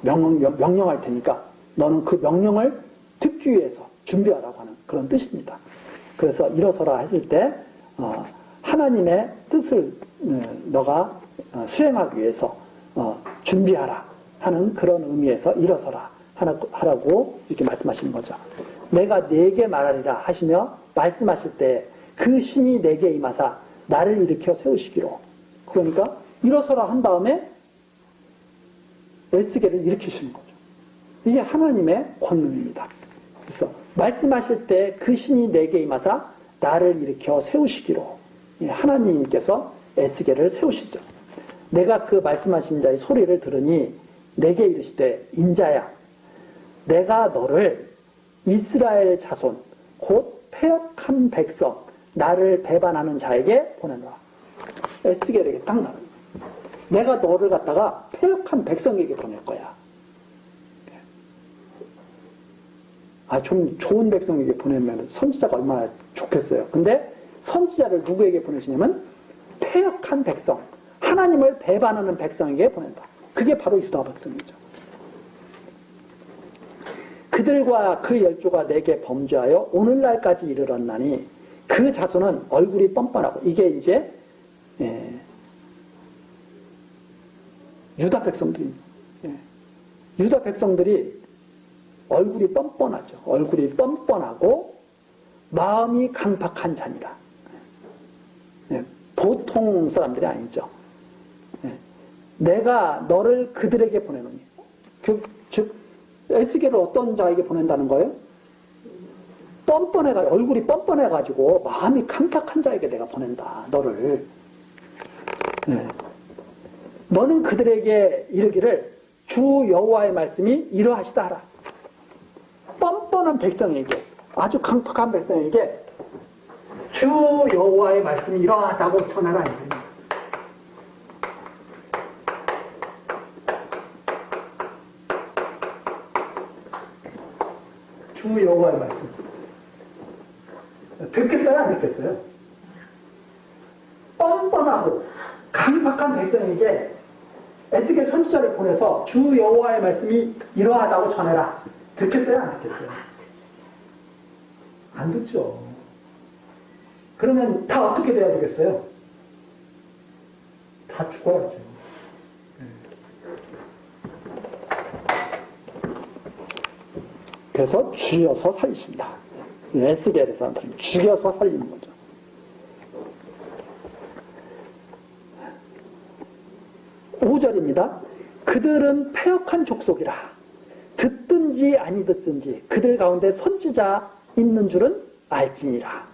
명령할 테니까 너는 그 명령을 듣기 위해서 준비하라고 하는 그런 뜻입니다. 그래서 일어서라 했을 때 하나님의 뜻을 너가 수행하기 위해서 준비하라 하는 그런 의미에서 일어서라 하라고 이렇게 말씀하시는 거죠. 내가 네게 말하리라 하시며 말씀하실 때 그 신이 내게 임하사 나를 일으켜 세우시기로. 그러니까 일어서라 한 다음에 에스겔을 일으키시는 거죠. 이게 하나님의 권능입니다. 그래서 말씀하실 때 그 신이 내게 임하사 나를 일으켜 세우시기로. 하나님께서 에스겔을 세우시죠. 내가 그 말씀하신 자의 소리를 들으니 내게 이르시되 인자야, 내가 너를 이스라엘 자손 곧 패역한 백성 나를 배반하는 자에게 보내노라. 에스겔에게 딱 나와요. 내가 너를 갖다가 패역한 백성에게 보낼 거야. 좀 좋은 백성에게 보내면 선지자가 얼마나 좋겠어요. 근데 선지자를 누구에게 보내시냐면 패역한 백성, 하나님을 배반하는 백성에게 보낸다. 그게 바로 유다 백성이죠. 그들과 그 열조가 내게 범죄하여 오늘날까지 이르렀나니 그 자손은 얼굴이 뻔뻔하고, 이게 이제 유다 백성들이 유다 백성들이 얼굴이 뻔뻔하죠. 얼굴이 뻔뻔하고 마음이 강팍한 자니라. 보통 사람들이 아니죠. 내가 너를 그들에게 보내노니. 즉 에스겔을 어떤 자에게 보낸다는 거예요? 얼굴이 뻔뻔해가지고 마음이 강팍한 자에게 내가 보낸다. 너를. 너는 그들에게 이르기를 주 여호와의 말씀이 이러하시다 하라. 뻔뻔한 백성에게, 아주 강팍한 백성에게 주 여호와의 말씀이 이러하다고 전하라. 주 여호와의 말씀. 듣겠어요, 안 듣겠어요? 뻔뻔하고 강박한 백성에게 에스겔 선지자를 보내서 주 여호와의 말씀이 이러하다고 전해라. 듣겠어요, 안 듣겠어요? 안 듣죠. 그러면 다 어떻게 돼야 되겠어요? 다 죽어야죠. 그래서 죽여서 살리신다. 에스겔의 사람들은 죽여서 살리는 거죠. (5절입니다) 그들은 패역한 족속이라. 듣든지 아니 듣든지 그들 가운데 선지자 있는 줄은 알지니라.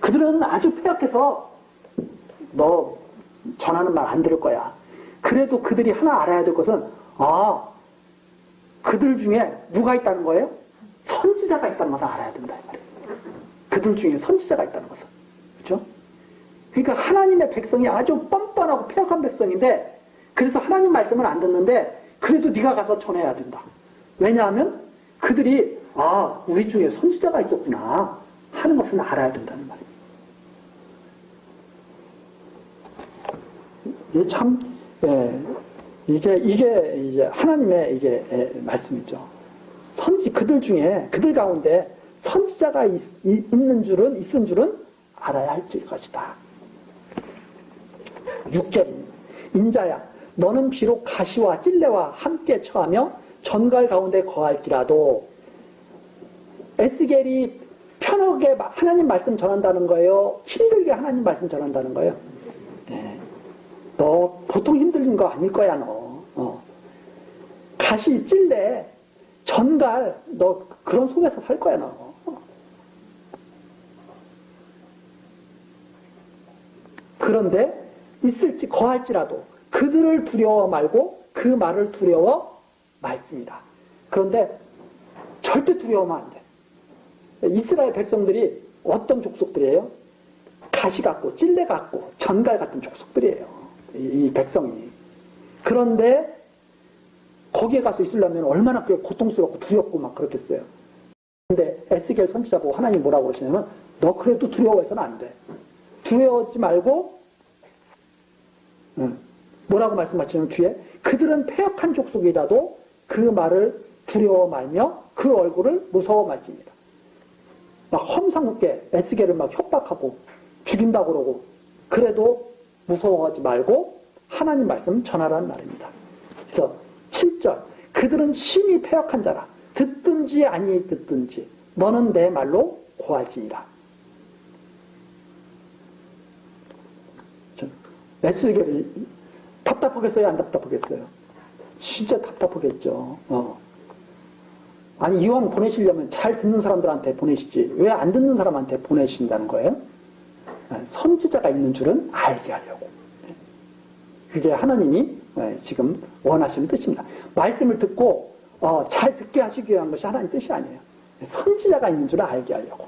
그들은 아주 패역해서 너 전하는 말 안 들을 거야. 그래도 그들이 하나 알아야 될 것은 그들 중에 누가 있다는 거예요? 선지자가 있다는 것을 알아야 된다 이 말이에요. 그들 중에 선지자가 있다는 것을. 그렇죠? 그러니까 하나님의 백성이 아주 뻔뻔하고 패역한 백성인데 그래서 하나님 말씀을 안 듣는데 그래도 네가 가서 전해야 된다. 왜냐하면 그들이 우리 중에 선지자가 있었구나 하는 것을 알아야 된다는 말이에요. 이게 참 이게 이제 하나님의 이게 말씀이죠. 그들 중에 그들 가운데 선지자가 있은 줄은 알아야 할 것이다. 6절 인자야 너는 비록 가시와 찔레와 함께 처하며 전갈 가운데 거할지라도 에스겔이 편하게 하나님 말씀 전한다는 거예요? 힘들게 하나님 말씀 전한다는 거예요? 너 보통 힘들린 거 아닐 거야 너. 가시, 찔레, 전갈 너 그런 속에서 살 거야 너. 그런데 있을지 거할지라도 그들을 두려워 말고 그 말을 두려워 말지니라. 그런데 절대 두려워하면 안 돼. 이스라엘 백성들이 어떤 족속들이에요? 가시 같고 찔레 같고 전갈 같은 족속들이에요. 이 백성이. 그런데 거기에 가서 있으려면 얼마나 그게 고통스럽고 두렵고 막 그렇겠어요. 근데 에스겔 선지자 보고 하나님 뭐라고 그러시냐면 너 그래도 두려워해서는 안 돼. 두려워하지 말고 뭐라고 말씀하시냐면 뒤에 그들은 패역한 족속이라도 그 말을 두려워 말며 그 얼굴을 무서워 말지니라. 막 험상궂게 에스겔을 막 협박하고 죽인다고 그러고 그래도 무서워하지 말고 하나님 말씀 전하라는 말입니다. 그래서 7절 그들은 심히 패역한 자라. 듣든지 아니 듣든지 너는 내 말로 고할지니라. 에스겔이 답답하겠어요? 안 답답하겠어요? 진짜 답답하겠죠. 아니 이왕 보내시려면 잘 듣는 사람들한테 보내시지 왜 안 듣는 사람한테 보내신다는 거예요? 선지자가 있는 줄은 알게 하려고. 그게 하나님이 지금 원하시는 뜻입니다. 말씀을 듣고 잘 듣게 하시기 위한 것이 하나님 뜻이 아니에요. 선지자가 있는 줄을 알게 하려고.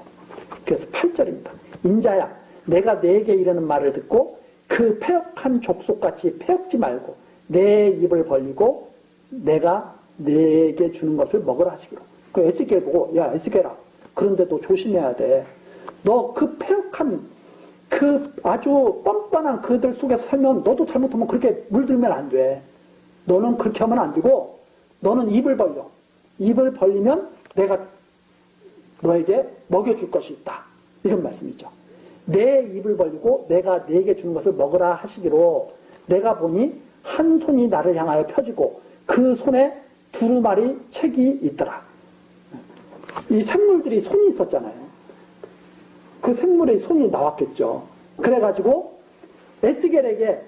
그래서 8절입니다. 인자야 내가 네게 이르는 말을 듣고 그 패역한 족속같이 패역지 말고 내 입을 벌리고 내가 네게 주는 것을 먹으라 하시기로. 그 에스겔 보고 야 에스겔아 그런데 너 조심해야 돼. 너 그 패역한 그 아주 뻔뻔한 그들 속에서 살면 너도 잘못하면 그렇게 물들면 안 돼. 너는 그렇게 하면 안 되고 너는 입을 벌려. 입을 벌리면 내가 너에게 먹여줄 것이 있다. 이런 말씀이죠. 내 입을 벌리고 내가 네게 주는 것을 먹으라 하시기로 내가 보니 한 손이 나를 향하여 펴지고 그 손에 두루마리 책이 있더라. 이 샘물들이 손이 있었잖아요. 그 샘물에 손이 나왔겠죠. 그래가지고 에스겔에게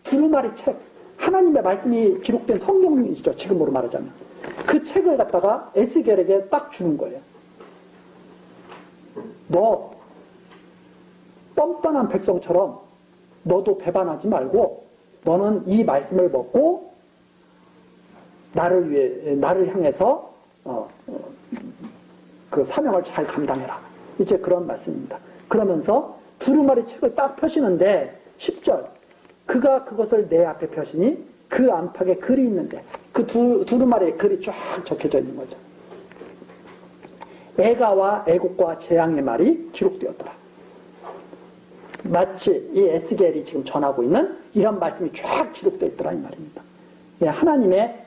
두루마리 책, 하나님의 말씀이 기록된 성경이죠. 지금으로 말하자면. 그 책을 갖다가 에스겔에게 딱 주는 거예요. 너 뻔뻔한 백성처럼 너도 배반하지 말고 너는 이 말씀을 먹고 나를 향해서 그 사명을 잘 감당해라. 이제 그런 말씀입니다. 그러면서 두루마리 책을 딱 펴시는데 10절 그가 그것을 내 앞에 펴시니 그 안팎에 글이 있는데 그 두루마리에 글이 쫙 적혀져 있는 거죠. 애가와 애국과 재앙의 말이 기록되었더라. 마치 이 에스겔이 지금 전하고 있는 이런 말씀이 쫙 기록되어 있더라 이 말입니다. 하나님의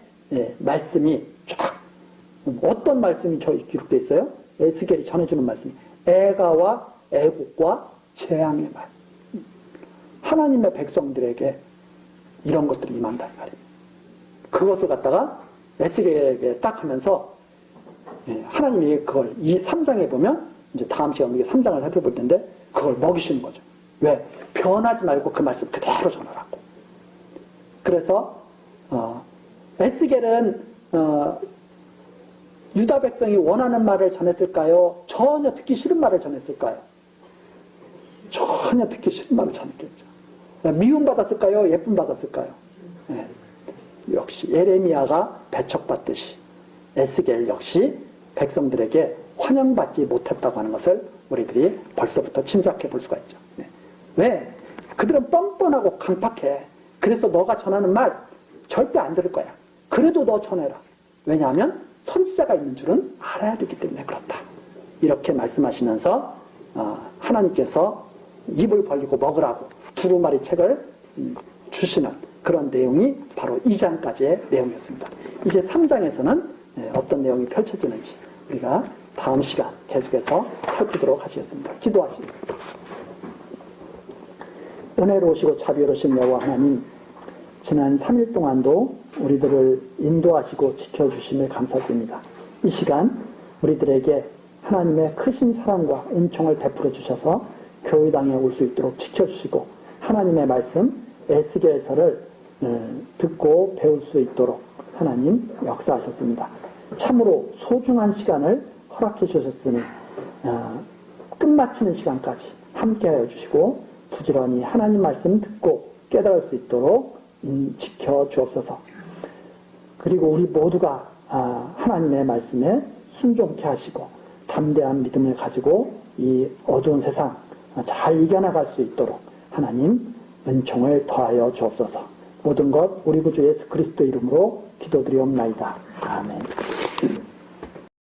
말씀이 쫙 어떤 말씀이 기록되어 있어요? 에스겔이 전해주는 말씀이 애가와 애국과 재앙의 말. 하나님의 백성들에게 이런 것들이 임한다 말입니다. 그것을 갖다가 에스겔에게 딱 하면서 하나님이 그걸 이 3장에 보면 이제 다음 시간에 우리가 3장을 살펴볼 텐데 그걸 먹이시는 거죠. 왜? 변하지 말고 그 말씀 그대로 전하라고. 그래서 에스겔은 유다 백성이 원하는 말을 전했을까요? 전혀 듣기 싫은 말을 전했을까요? 전혀 듣기 싫은 말을 전했겠죠. 미움받았을까요? 예쁨 받았을까요? 네. 역시 예레미야가 배척받듯이 에스겔 역시 백성들에게 환영받지 못했다고 하는 것을 우리들이 벌써부터 짐작해 볼 수가 있죠. 네. 왜? 그들은 뻔뻔하고 강팍해. 그래서 너가 전하는 말 절대 안 들을 거야. 그래도 너 전해라. 왜냐하면 선지자가 있는 줄은 알아야 되기 때문에 그렇다. 이렇게 말씀하시면서 하나님께서 입을 벌리고 먹으라고 두루마리 책을 주시는 그런 내용이 바로 2장까지의 내용이었습니다. 이제 3장에서는 어떤 내용이 펼쳐지는지 우리가 다음 시간 계속해서 살피도록 하시겠습니다. 기도하십니다. 은혜로우시고 자비로우신 여호와 하나님, 지난 3일 동안도 우리들을 인도하시고 지켜주심에 감사드립니다. 이 시간 우리들에게 하나님의 크신 사랑과 은총을 베풀어 주셔서 교회당에 올 수 있도록 지켜주시고 하나님의 말씀 에스겔서를 듣고 배울 수 있도록 하나님 역사하셨습니다. 참으로 소중한 시간을 허락해 주셨으니 끝마치는 시간까지 함께하여 주시고 부지런히 하나님 말씀 듣고 깨달을 수 있도록 지켜주옵소서. 그리고 우리 모두가 하나님의 말씀에 순종케 하시고 담대한 믿음을 가지고 이 어두운 세상 잘 이겨나갈 수 있도록 하나님 은총을 더하여 주옵소서. 모든 것 우리 구주 예수 그리스도 이름으로 기도드리옵나이다. 아멘.